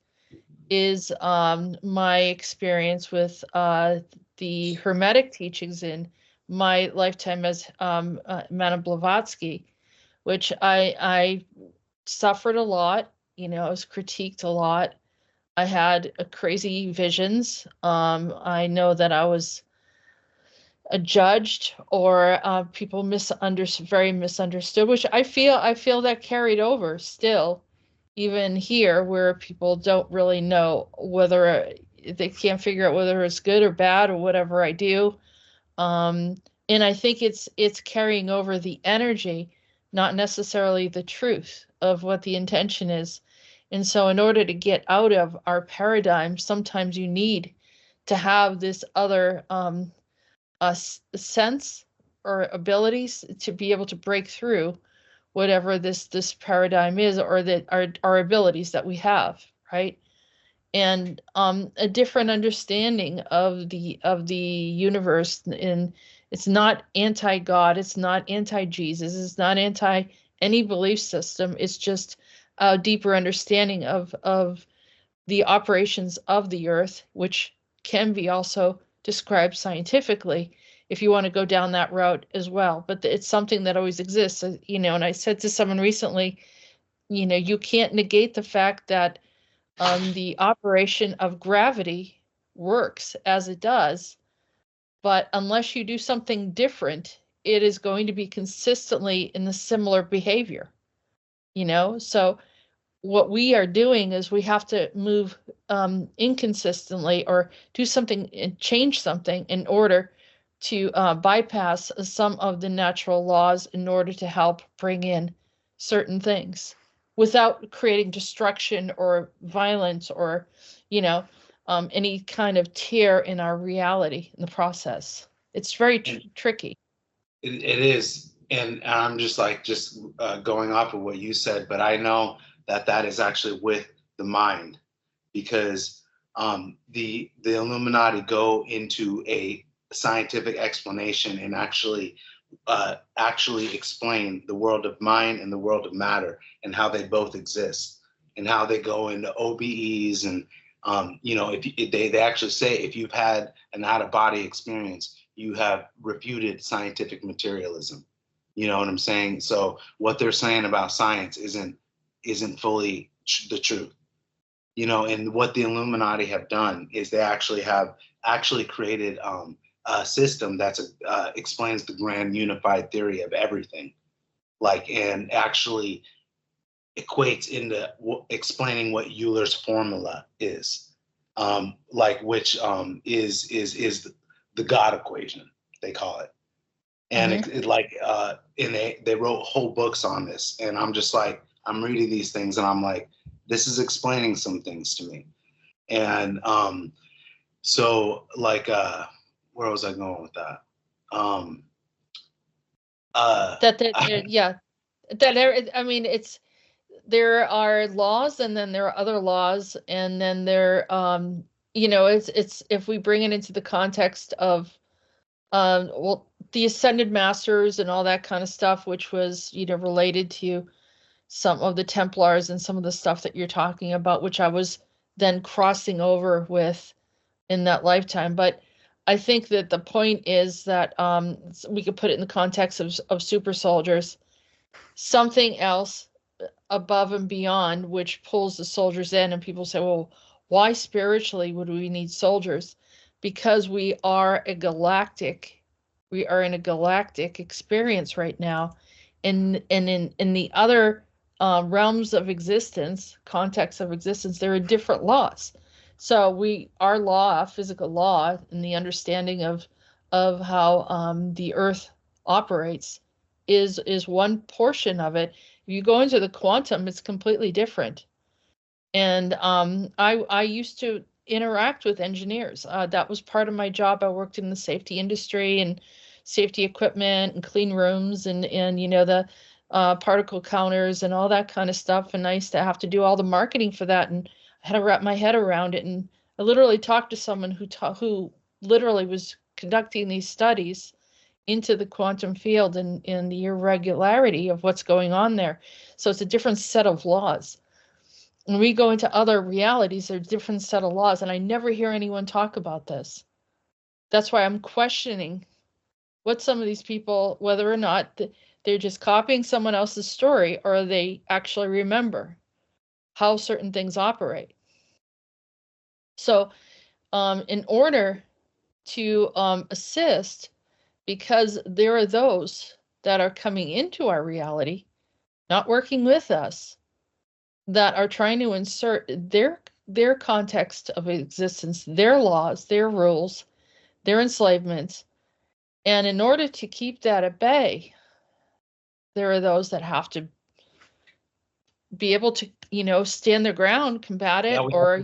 is my experience with the Hermetic teachings in my lifetime as Madame Blavatsky, which I suffered a lot. I was critiqued a lot. I had crazy visions. I know that I was judged, or people very misunderstood, which I feel that carried over still, even here, where people don't really know whether they can't figure out whether it's good or bad or whatever I do. And I think it's carrying over the energy, not necessarily the truth of what the intention is. And so in order to get out of our paradigm, sometimes you need to have this other sense or abilities to be able to break through whatever this paradigm is, or that our abilities that we have, right? And a different understanding of the universe. And it's not anti-God, it's not anti-Jesus, it's not anti any belief system. It's just a deeper understanding of the operations of the earth, which can be also described scientifically if you want to go down that route as well. But it's something that always exists, you know. And I said to someone recently, you know, you can't negate the fact that the operation of gravity works as it does, but unless you do something different, it is going to be consistently in the similar behavior, you know. So what we are doing is we have to move inconsistently, or do something and change something in order to bypass some of the natural laws, in order to help bring in certain things without creating destruction or violence, or, you know, any kind of tear in our reality in the process. It's very tricky. It is. And I'm just going off of what you said, but I know that is actually with the mind, because the Illuminati go into a scientific explanation and actually explain the world of mind and the world of matter, and how they both exist, and how they go into OBEs. And you know, if they actually say, if you've had an out-of-body experience, you have refuted scientific materialism. You know what I'm saying? So what they're saying about science isn't fully the truth. You know, and what the Illuminati have done is they have created a system that explains the grand unified theory of everything, and actually equates into explaining what Euler's formula is, which is the God equation, they call it. And they wrote whole books on this, and I'm just like, I'm reading these things and I'm like, this is explaining some things to me. And so where was I going with that? I mean, there are laws, and then there are other laws, and then there you know, it's if we bring it into the context of well, the Ascended Masters and all that kind of stuff, which was, you know, related to some of the Templars and some of the stuff that you're talking about, which I was then crossing over with in that lifetime. But I think that the point is that we could put it in the context of super soldiers, something else above and beyond, which pulls the soldiers in. And people say, well, why spiritually would we need soldiers? Because we are in a galactic experience right now. And in the other realms of existence, contexts of existence, there are different laws. So our law, physical law, and the understanding of how the earth operates is one portion of it. If you go into the quantum, it's completely different. And I used to interact with engineers. That was part of my job. I worked in the safety industry and safety equipment and clean rooms, and you know, the particle counters and all that kind of stuff. And I used to have to do all the marketing for that, and I had to wrap my head around it. And I literally talked to someone who literally was conducting these studies into the quantum field and the irregularity of what's going on there. So it's a different set of laws. When we go into other realities, there's a different set of laws, and I never hear anyone talk about this. That's why I'm questioning what some of these people, whether or not they're just copying someone else's story, or they actually remember how certain things operate. So in order to assist because there are those that are coming into our reality, not working with us, that are trying to insert their context of existence, their laws, their rules, their enslavements. And in order to keep that at bay, there are those that have to be able to, stand their ground, combat it, or,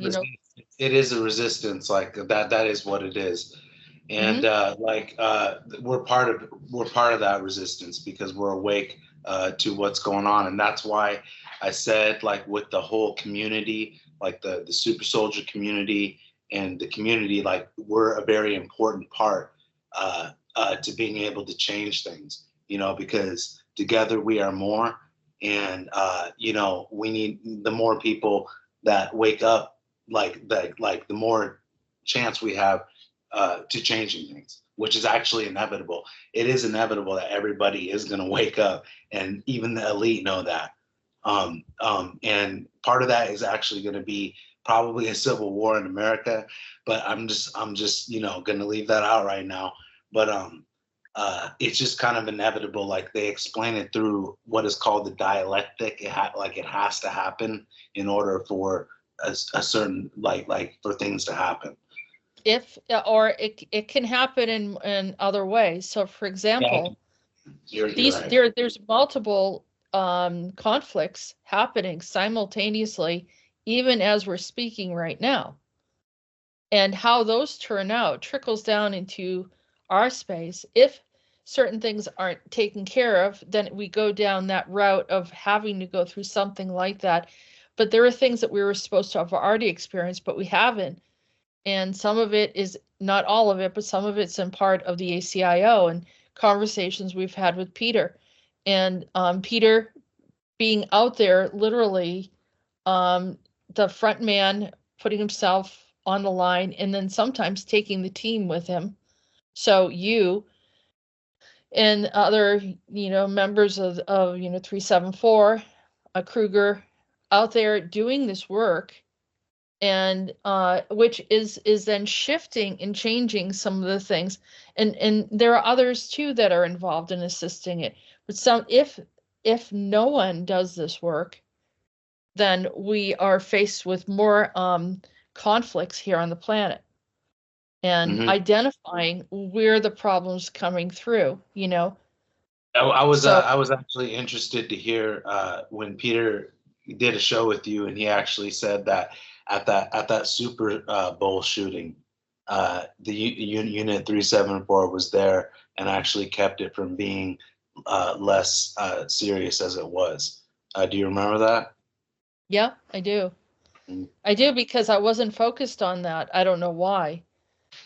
it is a resistance, like that is what it is. And we're part of that resistance because we're awake to what's going on. And that's why I said, like, with the whole community, like the super soldier community and the community, like, we're a very important part to being able to change things, because together we are more. And we need the more people that wake up, like the more chance we have to changing things, which is actually inevitable. It is inevitable that everybody is going to wake up, and even the elite know that. And part of that is actually going to be probably a civil war in America, but I'm just going to leave that out right now. But it's just kind of inevitable. Like, they explain it through what is called the dialectic. It has to happen in order for a certain like for things to happen. It can happen in other ways. So, for example, you're right. there's multiple conflicts happening simultaneously, even as we're speaking right now. And how those turn out trickles down into our space. If certain things aren't taken care of, then we go down that route of having to go through something like that. But there are things that we were supposed to have already experienced, but we haven't. And some of it is, not all of it, but some of it's in part of the ACIO and conversations we've had with Peter. And Peter being out there, literally, the front man putting himself on the line, and then sometimes taking the team with him. So you and other, members of 374, Kruger, out there doing this work, and which is then shifting and changing some of the things, and there are others too that are involved in assisting it. But if no one does this work, then we are faced with more conflicts here on the planet, and identifying where the problem's coming through. I was actually interested to hear when Peter did a show with you, and he actually said that at that Super Bowl shooting, the Unit 374 was there and actually kept it from being less serious as it was. Do you remember that? Yeah, I do. I do, because I wasn't focused on that. I don't know why.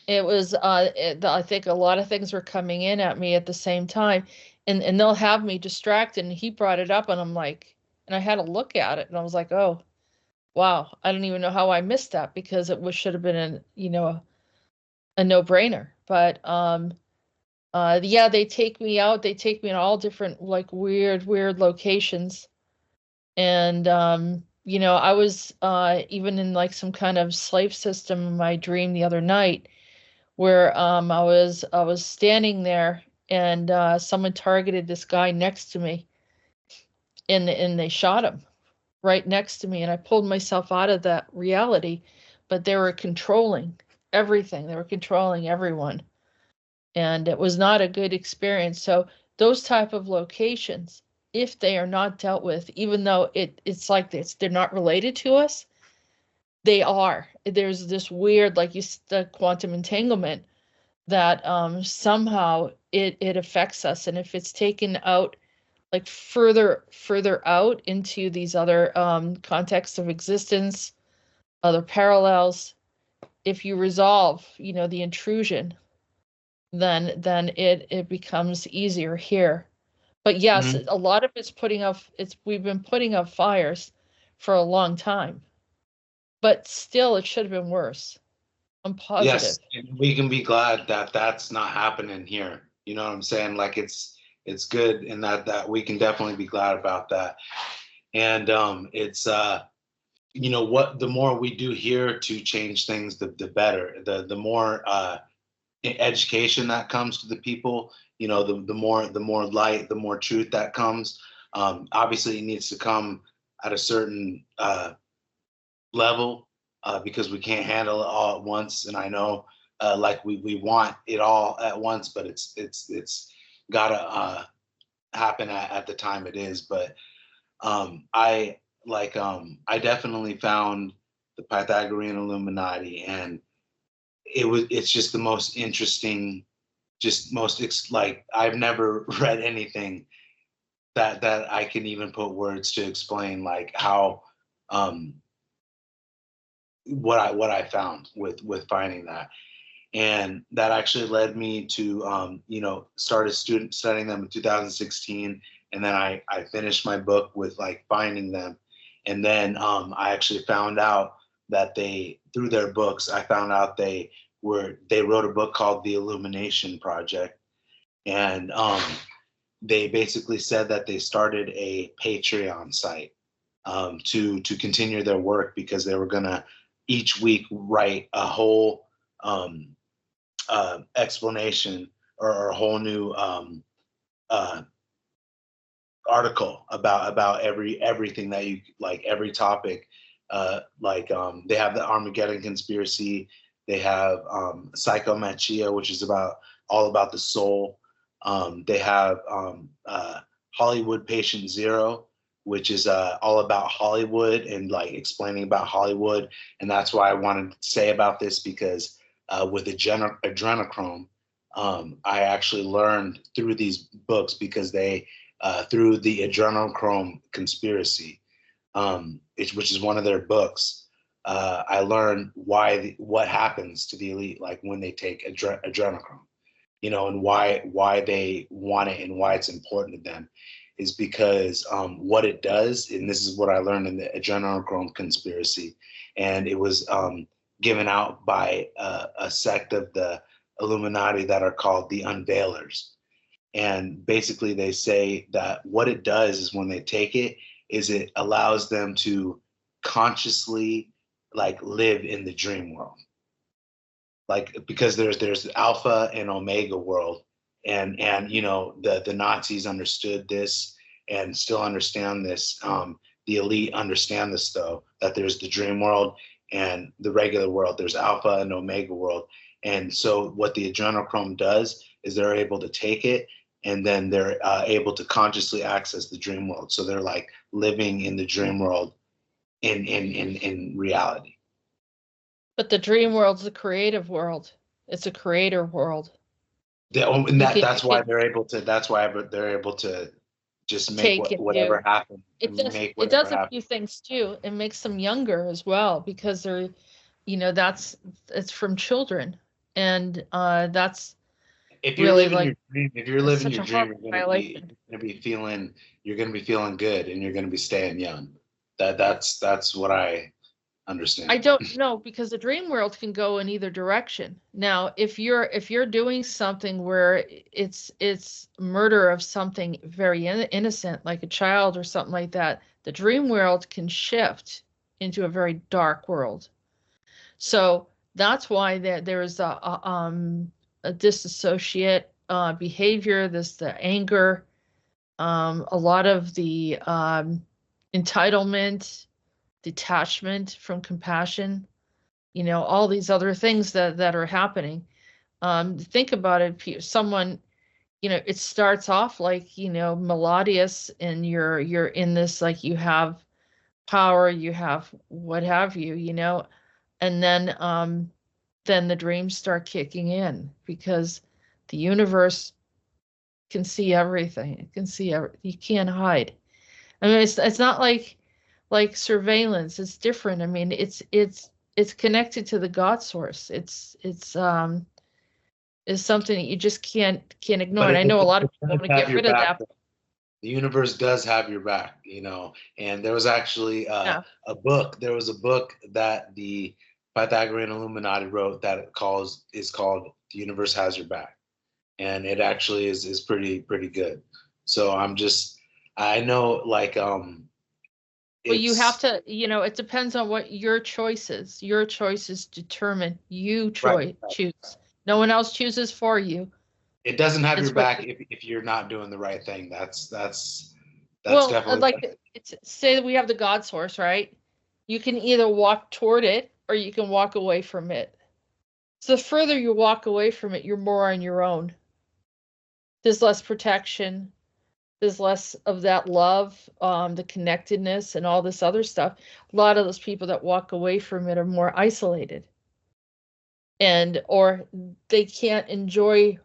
It was, I think a lot of things were coming in at me at the same time, and they'll have me distracted. And he brought it up, and I'm like, and I had to look at it, and I was like, oh, wow, I don't even know how I missed that, because it should have been a no-brainer. But yeah, they take me out. They take me in all different, like, weird locations, and I was even in, like, some kind of slave system in my dream the other night, where I was standing there, and someone targeted this guy next to me, and they shot him right next to me, and I pulled myself out of that reality. But they were controlling everything. They were controlling everyone, and it was not a good experience. So those type of locations, if they are not dealt with, even though it's like this, they're not related to us, they are. There's this weird, like the quantum entanglement that somehow it affects us. And if it's taken out, like further out into these other contexts of existence, other parallels, if you resolve, the intrusion, then it becomes easier here. But yes, a lot of it's we've been putting out fires for a long time, but still it should have been worse. I'm positive. Yes, and we can be glad that that's not happening here. You know what I'm saying? Like, it's good, and that we can definitely be glad about that. And it's what the more we do here to change things, the better. The more education that comes to the people, you know, the more light, the more truth that comes. Obviously, it needs to come at a certain level, because we can't handle it all at once. And I know, like we want it all at once, but it's gotta happen at the time it is. But I definitely found the Pythagorean Illuminati, and it's just the most interesting, like I've never read anything that I can even put words to explain, like how what I found with finding that. And that actually led me to started studying them in 2016, and then I finished my book with like finding them. And then I actually found out that through their books, I found out they wrote a book called The Illumination Project. And they basically said that they started a Patreon site to continue their work, because they were gonna each week write a whole explanation or a whole new article about everything that you like, every topic. They have the Armageddon conspiracy. They have psychomachia, which is all about the soul. They have Hollywood Patient Zero, which is all about Hollywood and like explaining about Hollywood. And that's why I wanted to say about this, because with Adrenochrome, I actually learned through these books, because they through the Adrenochrome conspiracy, which is one of their books, I learned what happens to the elite, like when they take Adrenochrome, and why they want it and why it's important to them, is because what it does, and this is what I learned in the Adrenochrome conspiracy, and it was given out by a sect of the Illuminati that are called the Unveilers. And basically they say that what it does is, when they take it, is it allows them to consciously like live in the dream world. Like, because there's alpha and omega world, and the Nazis understood this and still understand this. The elite understand this, though, that there's the dream world and the regular world. There's alpha and omega world. And so what the Adrenochrome does is they're able to take it, and then they're able to consciously access the dream world. So they're like living in the dream world in reality. But the dream world's a creative world. It's a creator world. That's why they're able to just make whatever happen. It does a few things too. It makes them younger as well, because they're, it's from children, and that's if you're really living your dream. If you're living your dream, you're gonna be feeling good, and you're gonna be staying young. That's what I understand. I don't know, because the dream world can go in either direction. Now, if you're doing something where it's murder of something very innocent, like a child or something like that, the dream world can shift into a very dark world. So that's why there is a disassociate behavior, the anger, a lot of the entitlement, detachment from compassion, all these other things that are happening. Think about it. Someone, it starts off like, melodious, and you're in this, like, you have power, you have what have you, and then the dreams start kicking in, because the universe can see everything. It can see you can't hide. I mean, it's not like surveillance. It's different. I mean, it's connected to the God source. It's something that you just can't ignore. And I know a lot of people want to get rid of that. The universe does have your back, and there was actually a book. There was a book that the Pythagorean Illuminati wrote that is called "The Universe Has Your Back," and it actually is pretty good. So I know, like, well, you have to, it depends on what your choices determine. You choose. No one else chooses for you. It doesn't have It's your back if you're not doing the right thing. That's well, definitely like it's, say that we have the God source, right? You can either walk toward it or you can walk away from it. So the further you walk away from it, you're more on your own. There's less protection. There's less of that love, the connectedness, and all this other stuff. A lot of those people that walk away from it are more isolated, and or they can't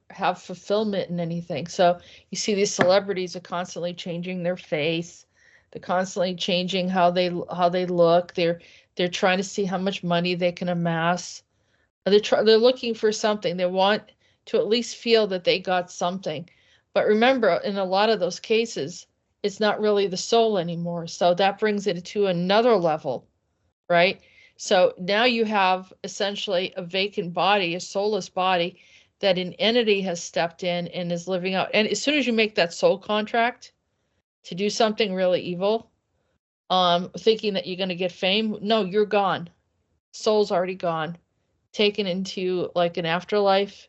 have fulfillment in anything. So you see these celebrities are constantly changing their face. They're constantly changing how they look. They're trying to see how much money they can amass. They're looking for something. They want to at least feel that they got something. But remember, in a lot of those cases, it's not really the soul anymore. So that brings it to another level, right? So now you have essentially a vacant body, a soulless body, that an entity has stepped in and is living out. And as soon as you make that soul contract to do something really evil, thinking that you're going to get fame, no, you're gone. Soul's already gone, taken into like an afterlife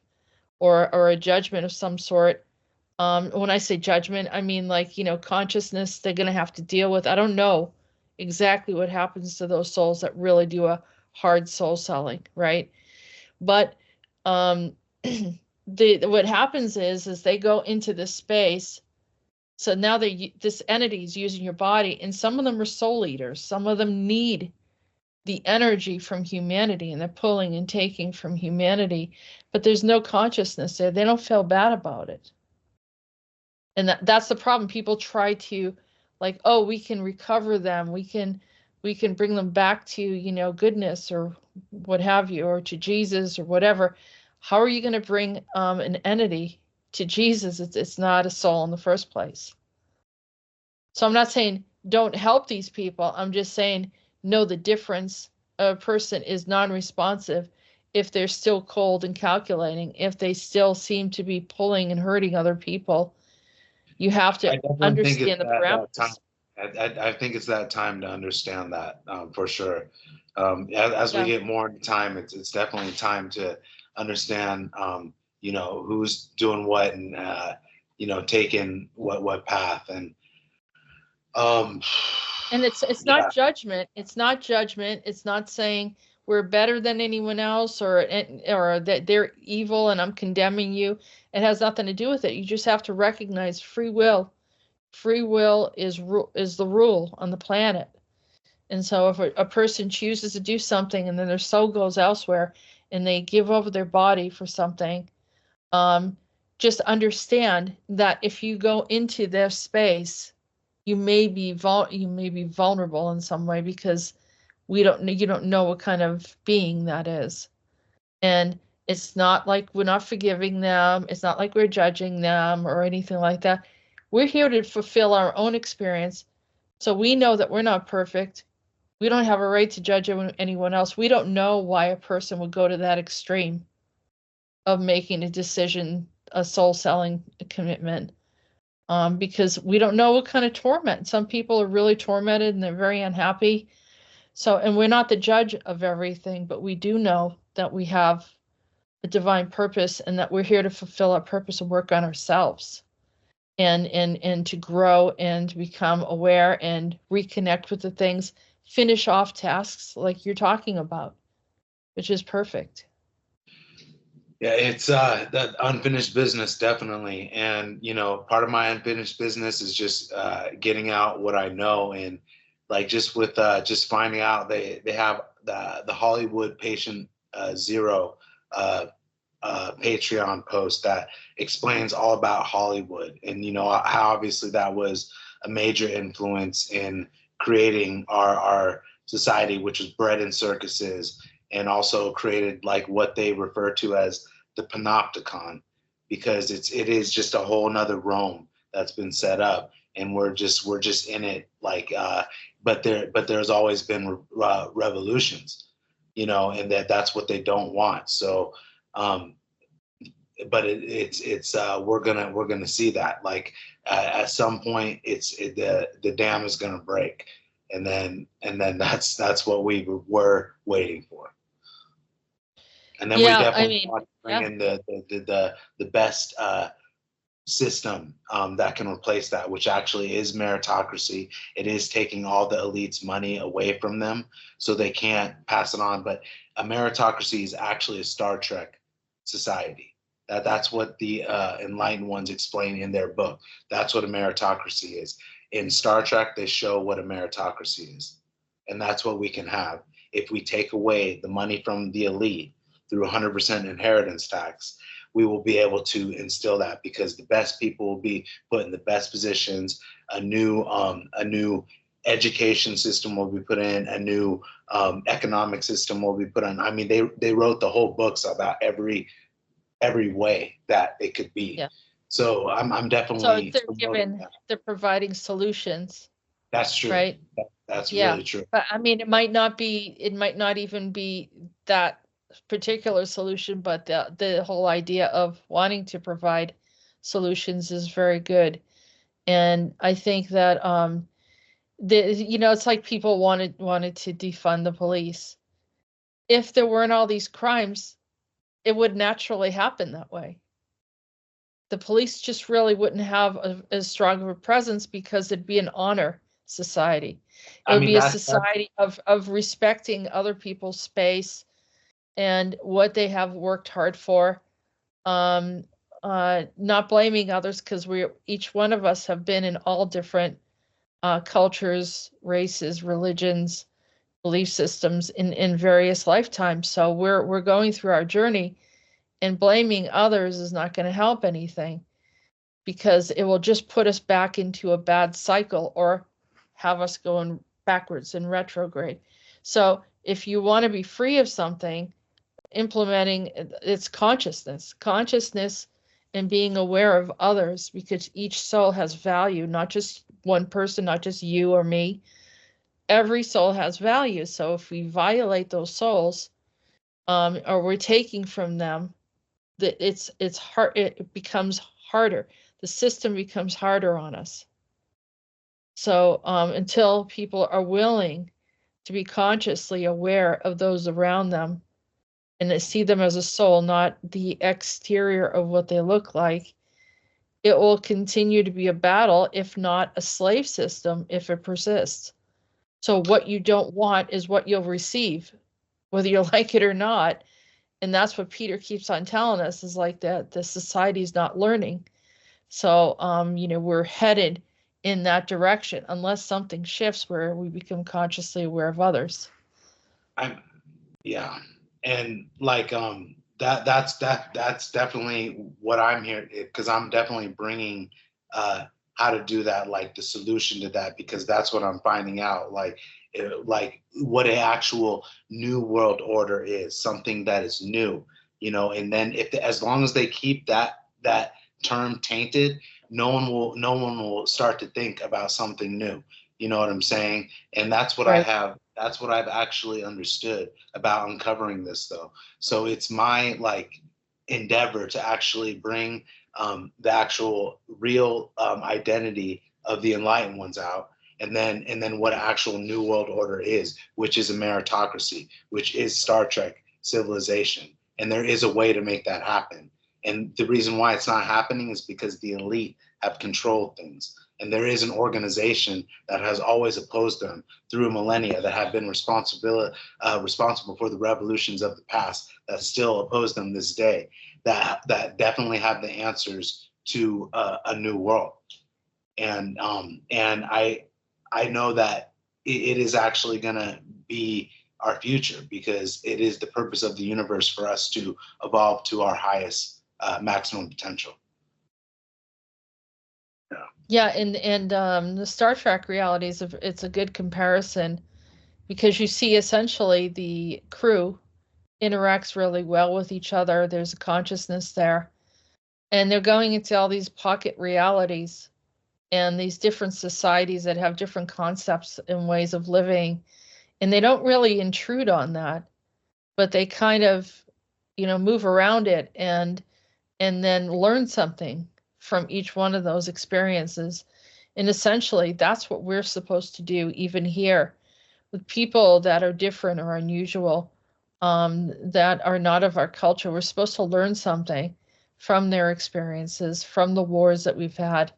or a judgment of some sort. When I say judgment, I mean like, consciousness they're going to have to deal with. I don't know exactly what happens to those souls that really do a hard soul selling, right? But what happens is they go into this space. So now this entity is using your body, and some of them are soul eaters. Some of them need the energy from humanity, and they're pulling and taking from humanity, but there's no consciousness there. They don't feel bad about it. And that's the problem. People try to like, oh, we can recover them. We can bring them back to, goodness or what have you, or to Jesus or whatever. How are you going to bring an entity to Jesus? It's not a soul in the first place. So I'm not saying don't help these people. I'm just saying know the difference. A person is non-responsive if they're still cold and calculating, if they still seem to be pulling and hurting other people. You have to understand the parameters. I think it's that time to understand that for sure. As we get more into time, it's definitely time to understand, who's doing what and, taking what path. And it's not judgment. It's not judgment. It's not saying we're better than anyone else or that they're evil and I'm condemning you. It has nothing to do with it. You just have to recognize free will. Free will is the rule on the planet. And so if a person chooses to do something and then their soul goes elsewhere and they give over their body for something, just understand that if you go into their space, you may be vulnerable in some way because you don't know what kind of being that is. And it's not like we're not forgiving them. It's not like we're judging them or anything like that. We're here to fulfill our own experience. So we know that we're not perfect. We don't have a right to judge anyone else. We don't know why a person would go to that extreme of making a decision, a soul selling commitment, because we don't know what kind of torment. Some people are really tormented and they're very unhappy. So, and we're not the judge of everything, but we do know that we have a divine purpose and that we're here to fulfill our purpose and work on ourselves and to grow and become aware and reconnect with the things, finish off tasks like you're talking about, which is perfect. Yeah, it's that unfinished business, definitely. And, part of my unfinished business is just getting out what I know. And like just with just finding out they have the Hollywood Patient Zero Patreon post that explains all about Hollywood and, how obviously that was a major influence in creating our society, which was bred in circuses, and also created like what they refer to as the panopticon, because it is just a whole nother Rome that's been set up, and we're just in it, like but there's always been revolutions, and that's what they don't want. So but it's we're gonna see that, like at some point the dam is gonna break, and then that's what we were waiting for. And then we Yeah, definitely want to bring yeah. in the best system that can replace that, which actually is meritocracy. It is taking all the elites' money away from them so they can't pass it on. But a meritocracy is actually a Star Trek society. That's what the enlightened ones explain in their book. That's what a meritocracy is. In Star Trek, they show what a meritocracy is. And that's what we can have. If we take away the money from the elite through 100% inheritance tax, we will be able to instill that, because the best people will be put in the best positions. A new education system will be put in. A new economic system will be put in. I mean, they wrote the whole books about every way that it could be. Yeah. So I'm definitely. So they're providing solutions. That's true. Right. That's yeah. really true. But I mean, it might not even be that particular solution, but the whole idea of wanting to provide solutions is very good. And I think that it's like people wanted to defund the police. If there weren't all these crimes, it would naturally happen that way. The police just really wouldn't have as strong of a presence, because it'd be an honor society. It would be a society of respecting other people's space and what they have worked hard for, not blaming others, because each one of us have been in all different cultures, races, religions, belief systems in various lifetimes. So we're going through our journey, and blaming others is not going to help anything, because it will just put us back into a bad cycle or have us going backwards in retrograde. So if you want to be free of something, implementing its consciousness and being aware of others, because each soul has value, not just one person, not just you or me. Every soul has value. So if we violate those souls, or we're taking from them, that it's hard, it becomes harder. The system becomes harder on us. So until people are willing to be consciously aware of those around them and to see them as a soul, not the exterior of what they look like, it will continue to be a battle, if not a slave system, if it persists. So what you don't want is what you'll receive, whether you like it or not. And that's what Peter keeps on telling us, is like that the society's not learning. So, we're headed in that direction unless something shifts where we become consciously aware of others. Yeah. And like, that's definitely what I'm here, because I'm definitely bringing how to do that, like the solution to that, because that's what I'm finding out, like what an actual new world order is, something that is new, and then as long as they keep that term tainted, no one will start to think about something new. You know what I'm saying? And that's what Right. that's what I've actually understood about uncovering this, though. So it's my endeavor to actually bring the actual real identity of the enlightened ones out, and then what actual new world order is, which is a meritocracy, which is Star Trek civilization. And there is a way to make that happen. And the reason why it's not happening is because the elite have controlled things. And there is an organization that has always opposed them through millennia, that have been responsible for the revolutions of the past, that still oppose them this day, that definitely have the answers to a new world. And I know that it is actually going to be our future, because it is the purpose of the universe for us to evolve to our highest maximum potential. Yeah, and the Star Trek reality it's a good comparison, because you see essentially the crew interacts really well with each other. There's a consciousness there, and they're going into all these pocket realities and these different societies that have different concepts and ways of living, and they don't really intrude on that, but they kind of move around it and then learn something from each one of those experiences. And essentially that's what we're supposed to do, even here with people that are different or unusual, that are not of our culture. We're supposed to learn something from their experiences, from the wars that we've had,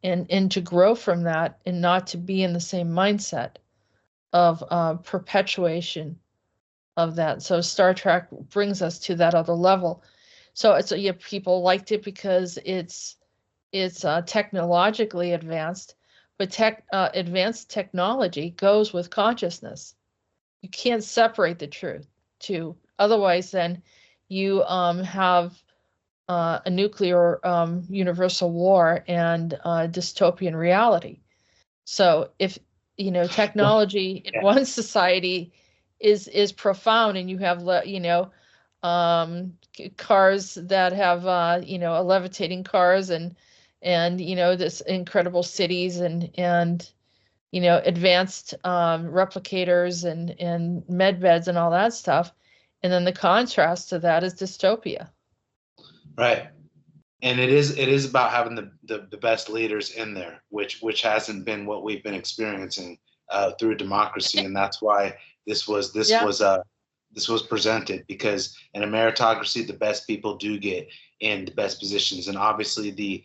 and to grow from that, and not to be in the same mindset of perpetuation of that. So Star Trek brings us to that other level. So it's yeah, people liked it because it's technologically advanced, but advanced technology goes with consciousness. You can't separate the two. Otherwise, then you have a nuclear universal war and dystopian reality. So if technology in one society is profound, and you have cars that have levitating cars, and this incredible cities, and advanced replicators and med beds and all that stuff, and then the contrast to that is dystopia. Right. And it is about having the best leaders in there, which hasn't been what we've been experiencing through democracy, and that's why this was presented, because in a meritocracy, the best people do get in the best positions, and obviously the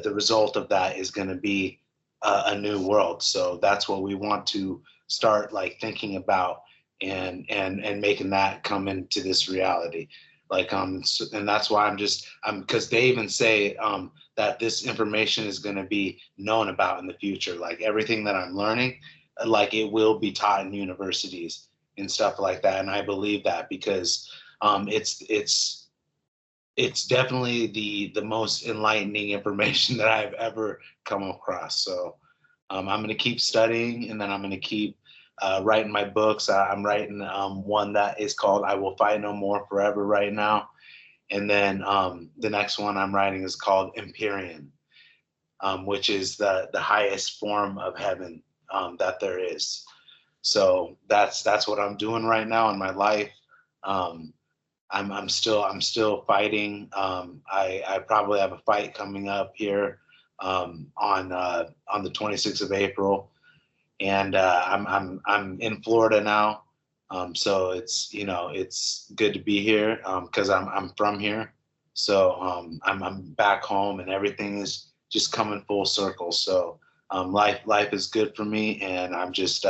result of that is going to be a new world. So that's what we want to start thinking about and making that come into this reality. And that's why I'm because they even say that this information is going to be known about in the future. Like everything that I'm learning, it will be taught in universities and stuff like that. And I believe that because it's definitely the most enlightening information that I've ever come across. So I'm going to keep studying, and then I'm going to keep writing my books. I'm writing one that is called "I Will Fight No More Forever" right now, and then the next one I'm writing is called Empyrean, which is the highest form of heaven that there is. So that's what I'm doing right now in my life. I'm still fighting. I probably have a fight coming up here on the 26th of April. And I'm in Florida now, so it's good to be here because I'm from here. So I'm back home, and everything is just coming full circle. So life is good for me, and I'm just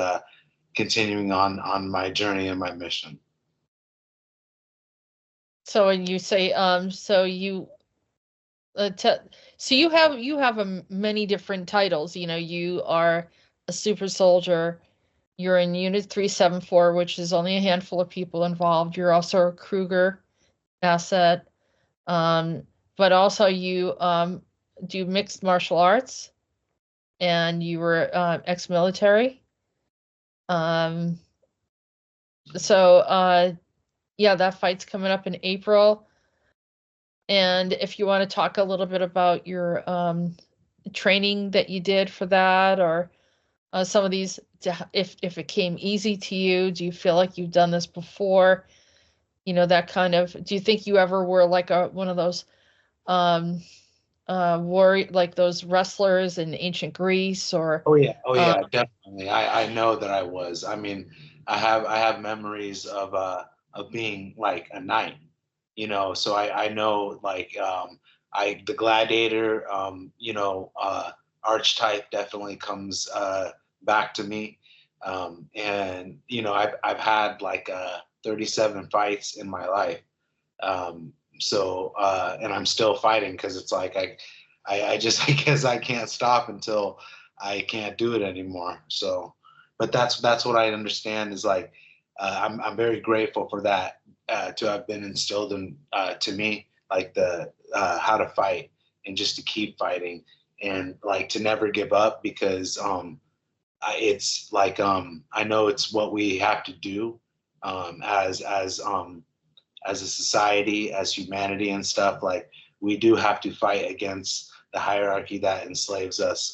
continuing on my journey and my mission. So when you say so you you have many different titles. You are a super soldier. You're in Unit 374, which is only a handful of people involved. You're also a Kruger asset, but also you do mixed martial arts, and you were ex-military. Yeah, that fight's coming up in April. And if you want to talk a little bit about your training that you did for that, or some of these, if it came easy to you, do you feel like you've done this before? That kind of, do you think you ever were like one of those like those wrestlers in ancient Greece, or? Oh yeah, definitely. I know that I was. I mean, I have memories of being like a knight, so I know the gladiator, archetype definitely comes back to me. And I've had 37 fights in my life. And I'm still fighting, because it's like I just I guess I can't stop until I can't do it anymore. So, but that's what I understand is I'm very grateful for that to have been instilled in to me, the how to fight, and just to keep fighting, and to never give up, because it's I know it's what we have to do as a society, as humanity and stuff. We do have to fight against the hierarchy that enslaves us.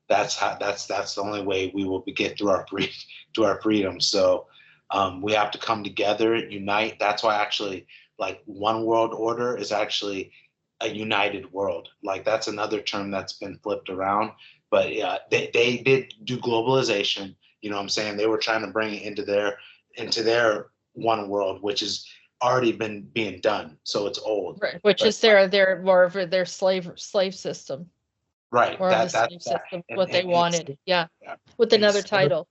That's the only way we will get through our freedom. So we have to come together, unite. That's why actually one world order is actually a united world. That's another term that's been flipped around. But yeah, they did do globalization. You know what I'm saying? They were trying to bring it into into their one world, which has already been being done, so it's old. Right, which But, is their more of their slave system, right. more of the slave system, what they wanted. Yeah, yeah. with another title.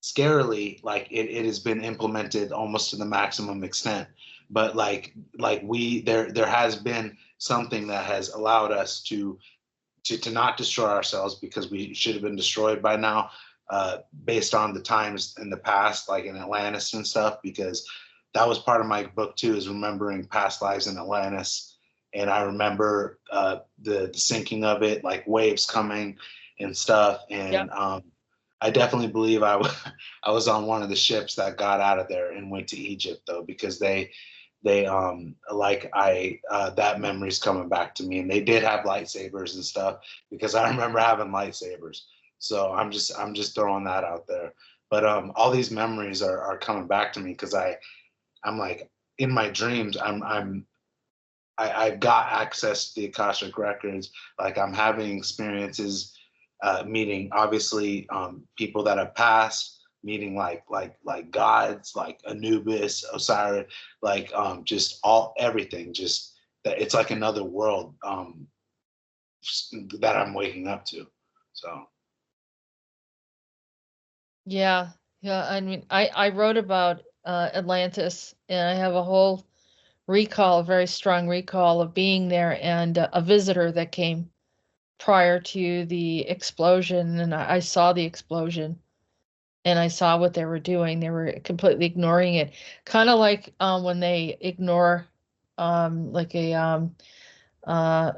Scarily, like it has been implemented almost to the maximum extent, but like there has been something that has allowed us to not destroy ourselves, because we should have been destroyed by now, based on the times in the past, like in Atlantis and stuff, because that was part of my book too, is remembering past lives in Atlantis. And I remember the sinking of it, like waves coming and stuff. And yep. I definitely believe I was on one of the ships that got out of there and went to Egypt, though, because that memory's coming back to me. And they did have lightsabers and stuff, because I remember having lightsabers. So I'm just throwing that out there. But all these memories are coming back to me, because I'm like, in my dreams, I've got access to the Akashic records. Like, I'm having experiences, meeting obviously people that have passed, meeting like gods, like Anubis, Osiris, like just everything, just that it's like another world that I'm waking up to. So yeah, I mean, I wrote about Atlantis, and I have a whole recall, a very strong recall of being there, and a visitor that came prior to the explosion, and I saw the explosion, and I saw what they were doing. They were completely ignoring it, kind of like when they ignore like a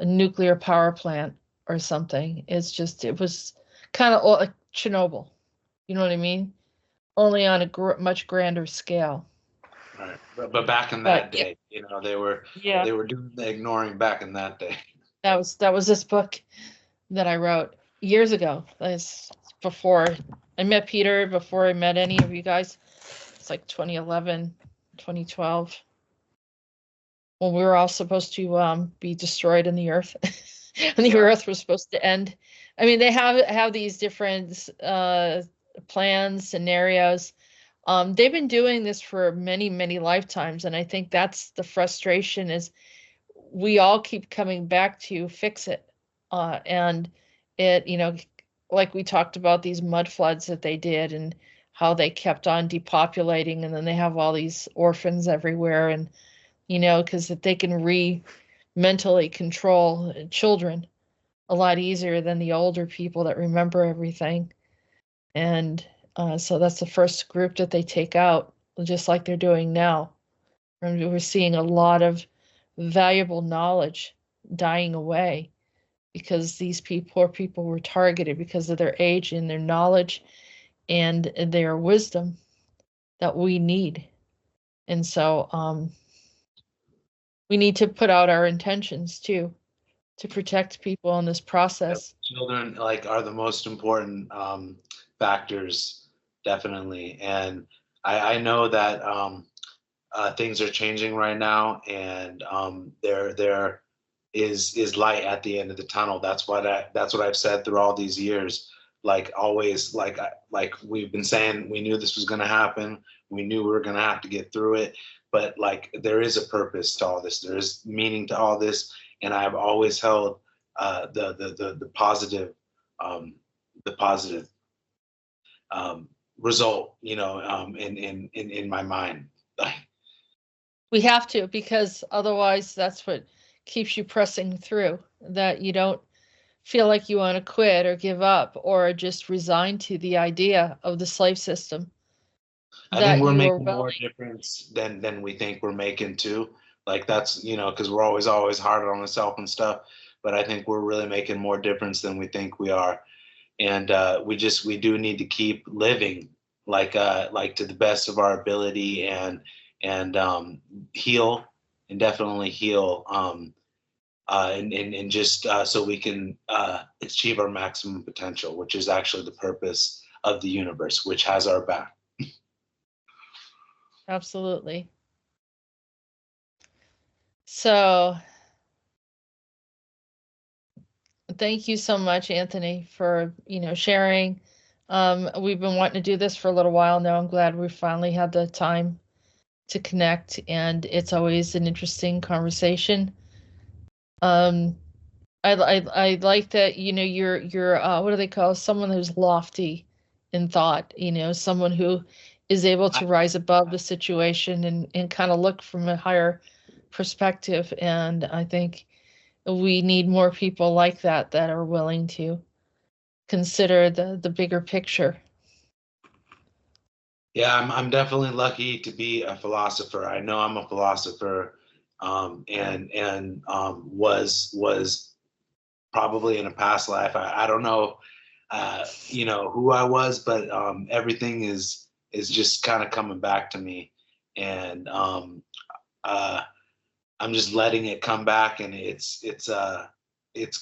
nuclear power plant or something. It was kind of like Chernobyl. You know what I mean? Only on a much grander scale. Right, but back in that day, they were doing the ignoring back in that day. That was this book that I wrote years ago. That's before I met Peter, before I met any of you guys. It's like 2011, 2012, when we were all supposed to be destroyed in the earth, and the earth was supposed to end. I mean, they have these different plans, scenarios. They've been doing this for many, many lifetimes, and I think that's the frustration, is we all keep coming back to fix it. And it, like we talked about these mud floods that they did, and how they kept on depopulating, and then they have all these orphans everywhere, and because they can mentally control children a lot easier than the older people that remember everything. And so that's the first group that they take out, just like they're doing now. And we're seeing a lot of valuable knowledge dying away, because these poor people were targeted because of their age and their knowledge and their wisdom that we need. And so we need to put out our intentions too, to protect people in this process. Children are the most important factors, definitely. And I know that things are changing right now, and there is light at the end of the tunnel. That's what I've said through all these years. Like always, like we've been saying, we knew this was going to happen. We knew we were going to have to get through it. But there is a purpose to all this. There is meaning to all this, and I've always held the positive result, in my mind. We have to, because otherwise that's what keeps you pressing through, that you don't feel like you want to quit or give up or just resign to the idea of the slave system. I think we're making more difference than we think we're making too. That's, because we're always hard on ourselves and stuff. But I think we're really making more difference than we think we are. And we do need to keep living to the best of our ability, and heal, and definitely heal, and just so we can achieve our maximum potential, which is actually the purpose of the universe, which has our back. Absolutely. So thank you so much, Anthony, for sharing We've been wanting to do this for a little while now. I'm glad we finally had the time to connect, and it's always an interesting conversation. I like that, you know, you're what do they call someone who's lofty in thought, you know, someone who is able to rise above the situation and kind of look from a higher perspective. And I think we need more people like that that are willing to consider the bigger picture. Yeah, I'm definitely lucky to be a philosopher. I know I'm a philosopher, and was probably in a past life. I don't know, you know, who I was, but everything is just kind of coming back to me, and I'm just letting it come back, and it's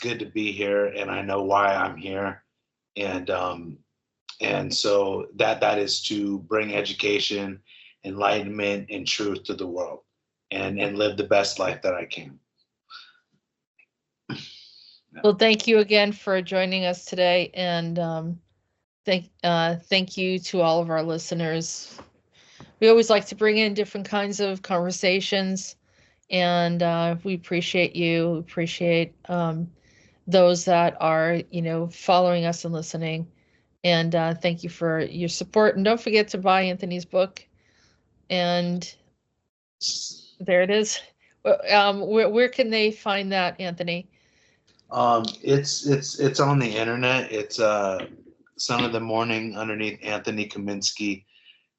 good to be here, and I know why I'm here, and so that is to bring education, enlightenment, and truth to the world, and live the best life that I can. Well, thank you again for joining us today, and thank you to all of our listeners. We always like to bring in different kinds of conversations, and we appreciate you. Appreciate those that are, you know, following us and listening. And thank you for your support. And don't forget to buy Anthony's book. And there it is. Where can they find that, Anthony? It's on the internet. It's Son of the Morning underneath Anthony Kaminsky,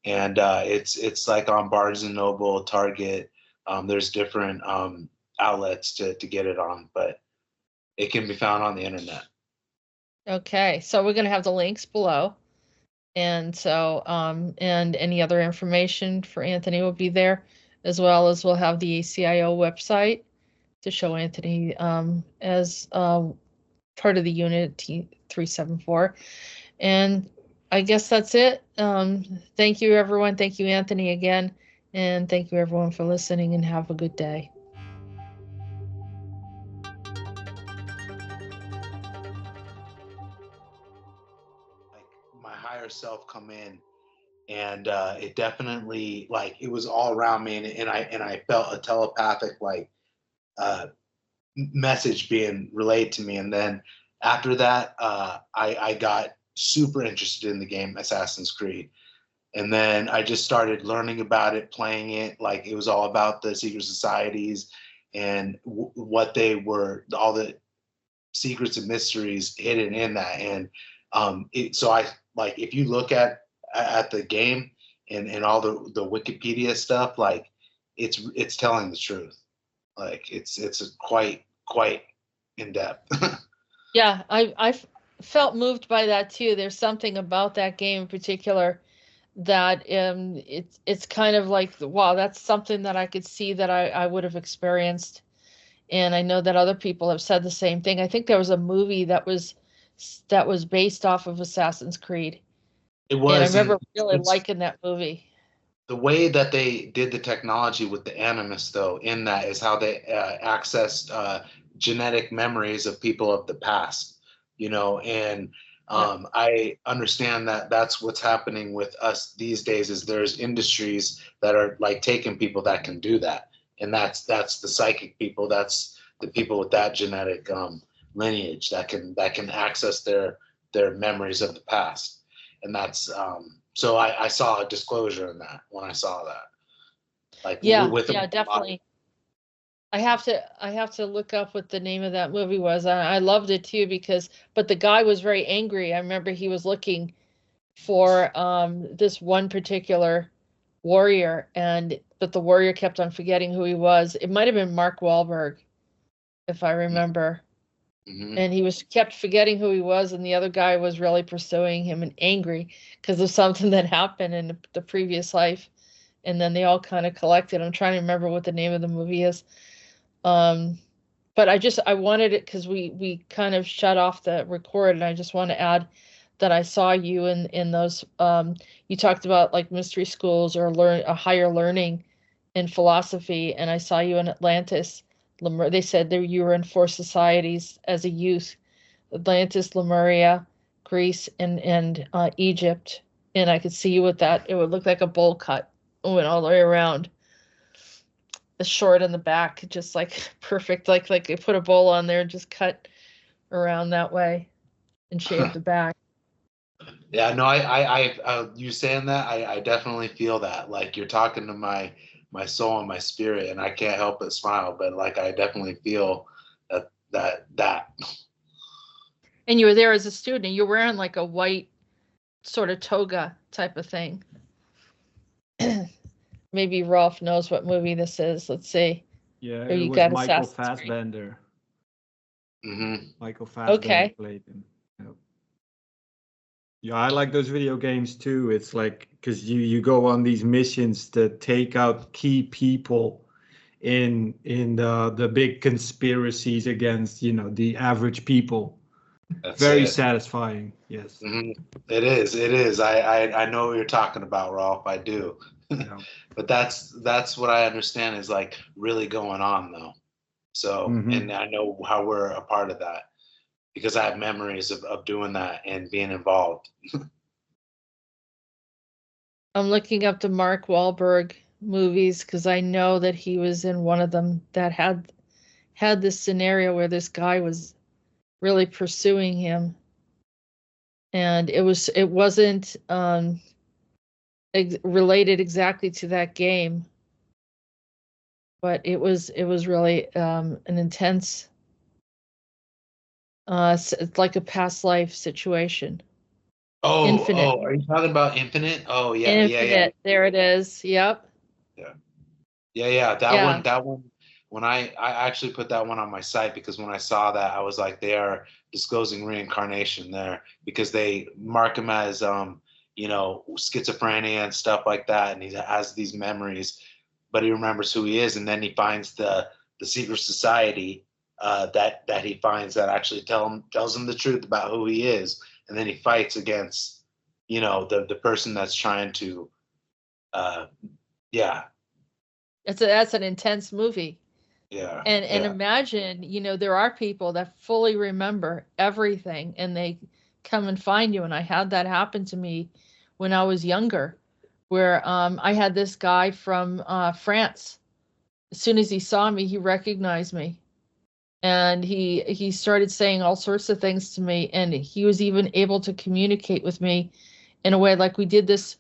and it's like on Barnes and Noble, Target. There's different outlets to get it on, but it can be found on the internet. Okay, so we're going to have the links below, and so and any other information for Anthony will be there, as well as we'll have the ACIO website to show Anthony as part of the unit T374. And I guess that's it. Thank you, everyone. Thank you, Anthony, again. And thank you, everyone, for listening, and have a good day. Like my higher self come in, and it definitely, like, it was all around me, and I felt a telepathic, like, message being relayed to me. And then after that, I got super interested in the game Assassin's Creed. And then I just started learning about it, playing it. Like, it was all about the secret societies and what they were, all the secrets and mysteries hidden in that. And so I, like, if you look at the game and all the Wikipedia stuff, like, it's telling the truth. Like, it's quite in depth. Yeah, I felt moved by that too. There's something about that game in particular that it's kind of like, wow, that's something that I could see that I would have experienced. And I know that other people have said the same thing. I think there was a movie that was based off of Assassin's Creed. It was. And I remember really liking that movie. The way that they did the technology with the Animus, though, in that is how they accessed genetic memories of people of the past, you know, and I understand that that's what's happening with us these days. Is there's industries that are like taking people that can do that, and that's the psychic people. That's the people with that genetic lineage that can access their memories of the past, and that's so I saw a disclosure in that when I saw that. Like, yeah, with yeah, definitely. I have to look up what the name of that movie was. I loved it too but the guy was very angry. I remember he was looking for this one particular warrior, but the warrior kept on forgetting who he was. It might have been Mark Wahlberg, if I remember. Mm-hmm. And he kept forgetting who he was, and the other guy was really pursuing him and angry because of something that happened in the previous life. And then they all kind of collected. I'm trying to remember what the name of the movie is. But I wanted it because we kind of shut off the record, and I just want to add that I saw you in those. You talked about like mystery schools or a higher learning in philosophy, and I saw you in Atlantis. They said you were in 4 societies as a youth: Atlantis, Lemuria, Greece and Egypt, and I could see you with that. It would look like a bowl cut. It went all the way around. The short in the back, just like perfect, like they put a bowl on there and just cut around that way and shave the back. Yeah, no, you saying that, I definitely feel that. Like you're talking to my soul and my spirit, and I can't help but smile. But like I definitely feel that. And you were there as a student, and you're wearing like a white sort of toga type of thing. Maybe Rolf knows what movie this is. Let's see. Yeah, Or it you was got Michael Assassin's Creed. Fassbender. Mm-hmm. Michael Fassbender Okay. played him. Yep. Yeah, I like those video games too. It's like because you go on these missions to take out key people in the big conspiracies against the average people. That's Very it. satisfying. Yes. Mm-hmm. It is. I know what you're talking about, Rolf. I do. Yeah. But that's what I understand is like really going on though. So, and I know how we're a part of that because I have memories of doing that and being involved. I'm looking up the Mark Wahlberg movies because I know that he was in one of them that had this scenario where this guy was really pursuing him, and it wasn't related exactly to that game, but it was really an intense. It's like a past life situation. Oh, Infinite. are you talking about Infinite? Oh, yeah, Infinite. yeah. There it is. Yep. Yeah. That Yeah. one. When I actually put that one on my site because when I saw that I was like, they are disclosing reincarnation there because they mark him as schizophrenia and stuff like that, and he has these memories, but he remembers who he is, and then he finds the secret society that he finds that actually tells him the truth about who he is, and then he fights against the person that's trying to That's an intense movie. Yeah. And imagine, there are people that fully remember everything and they come and find you. And I had that happen to me when I was younger, where I had this guy from France. As soon as he saw me, he recognized me. And he started saying all sorts of things to me. And he was even able to communicate with me in a way like we did this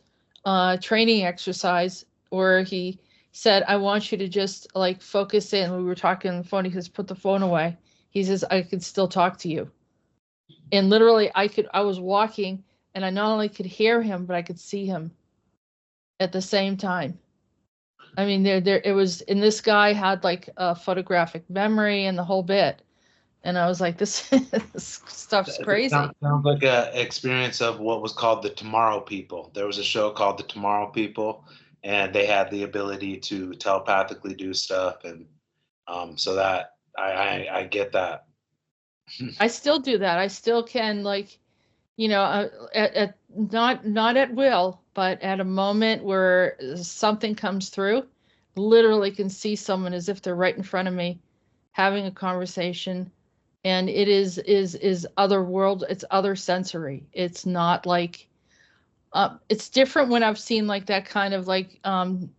training exercise where he said, I want you to just like focus in. We were talking on the phone. He says, put the phone away. He says, I could still talk to you. And literally I was walking and I not only could hear him, but I could see him at the same time. I mean, it was, and this guy had like a photographic memory and the whole bit. And I was like, this stuff's crazy. Sounds like an experience of what was called the Tomorrow People. There was a show called the Tomorrow People, and they had the ability to telepathically do stuff, and so that I get that. I still do that. I still can, like, at not at will, but at a moment where something comes through, literally can see someone as if they're right in front of me, having a conversation. And it is other world. It's other sensory. It's not like, it's different when I've seen like that kind of like the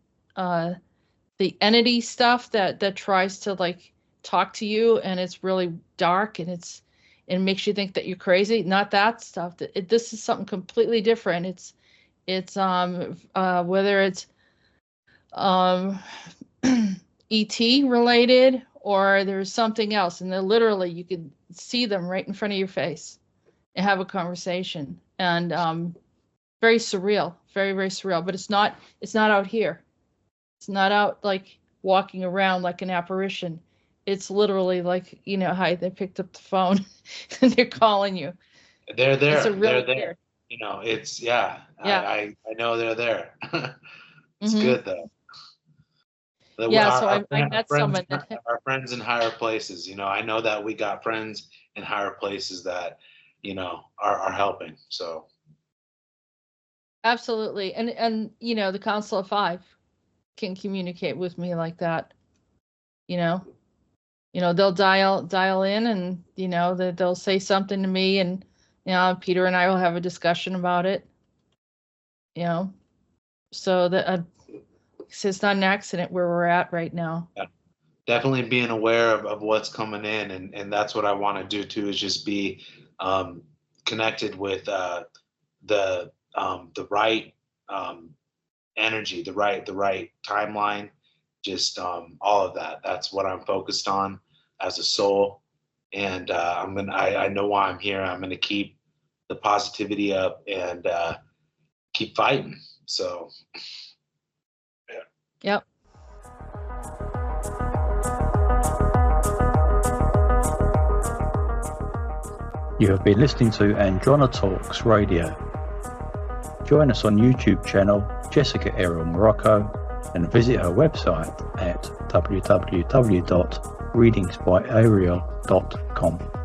entity stuff that tries to like talk to you, and it's really dark and it makes you think that you're crazy. Not that stuff. This is something completely different. It's whether it's ET related or there's something else, and they're literally, you can see them right in front of your face and have a conversation, and very surreal, very, very surreal. But it's not out here. It's not out like walking around like an apparition. It's literally like, how they picked up the phone and they're calling you. They're there. It's a really they're there. weird. It's yeah. I know they're there. It's good though. Yeah, so I met someone that our friends in higher places. I know that we got friends in higher places that are helping. So absolutely, and the Council of Five can communicate with me like that. They'll dial in, and they'll say something to me, and Peter and I will have a discussion about it. So that it's not an accident where we're at right now. Yeah. Definitely being aware of what's coming in, and that's what I want to do too, is just be connected with the right energy, the right timeline, just all of that. That's what I'm focused on as a soul, and I know why I'm here. I'm gonna keep the positivity up and keep fighting. So yeah. Yep. You have been listening to Andronetalks Radio. Join us on YouTube channel Jessica Arael Morocco and visit her website at www.readingsbyarael.com.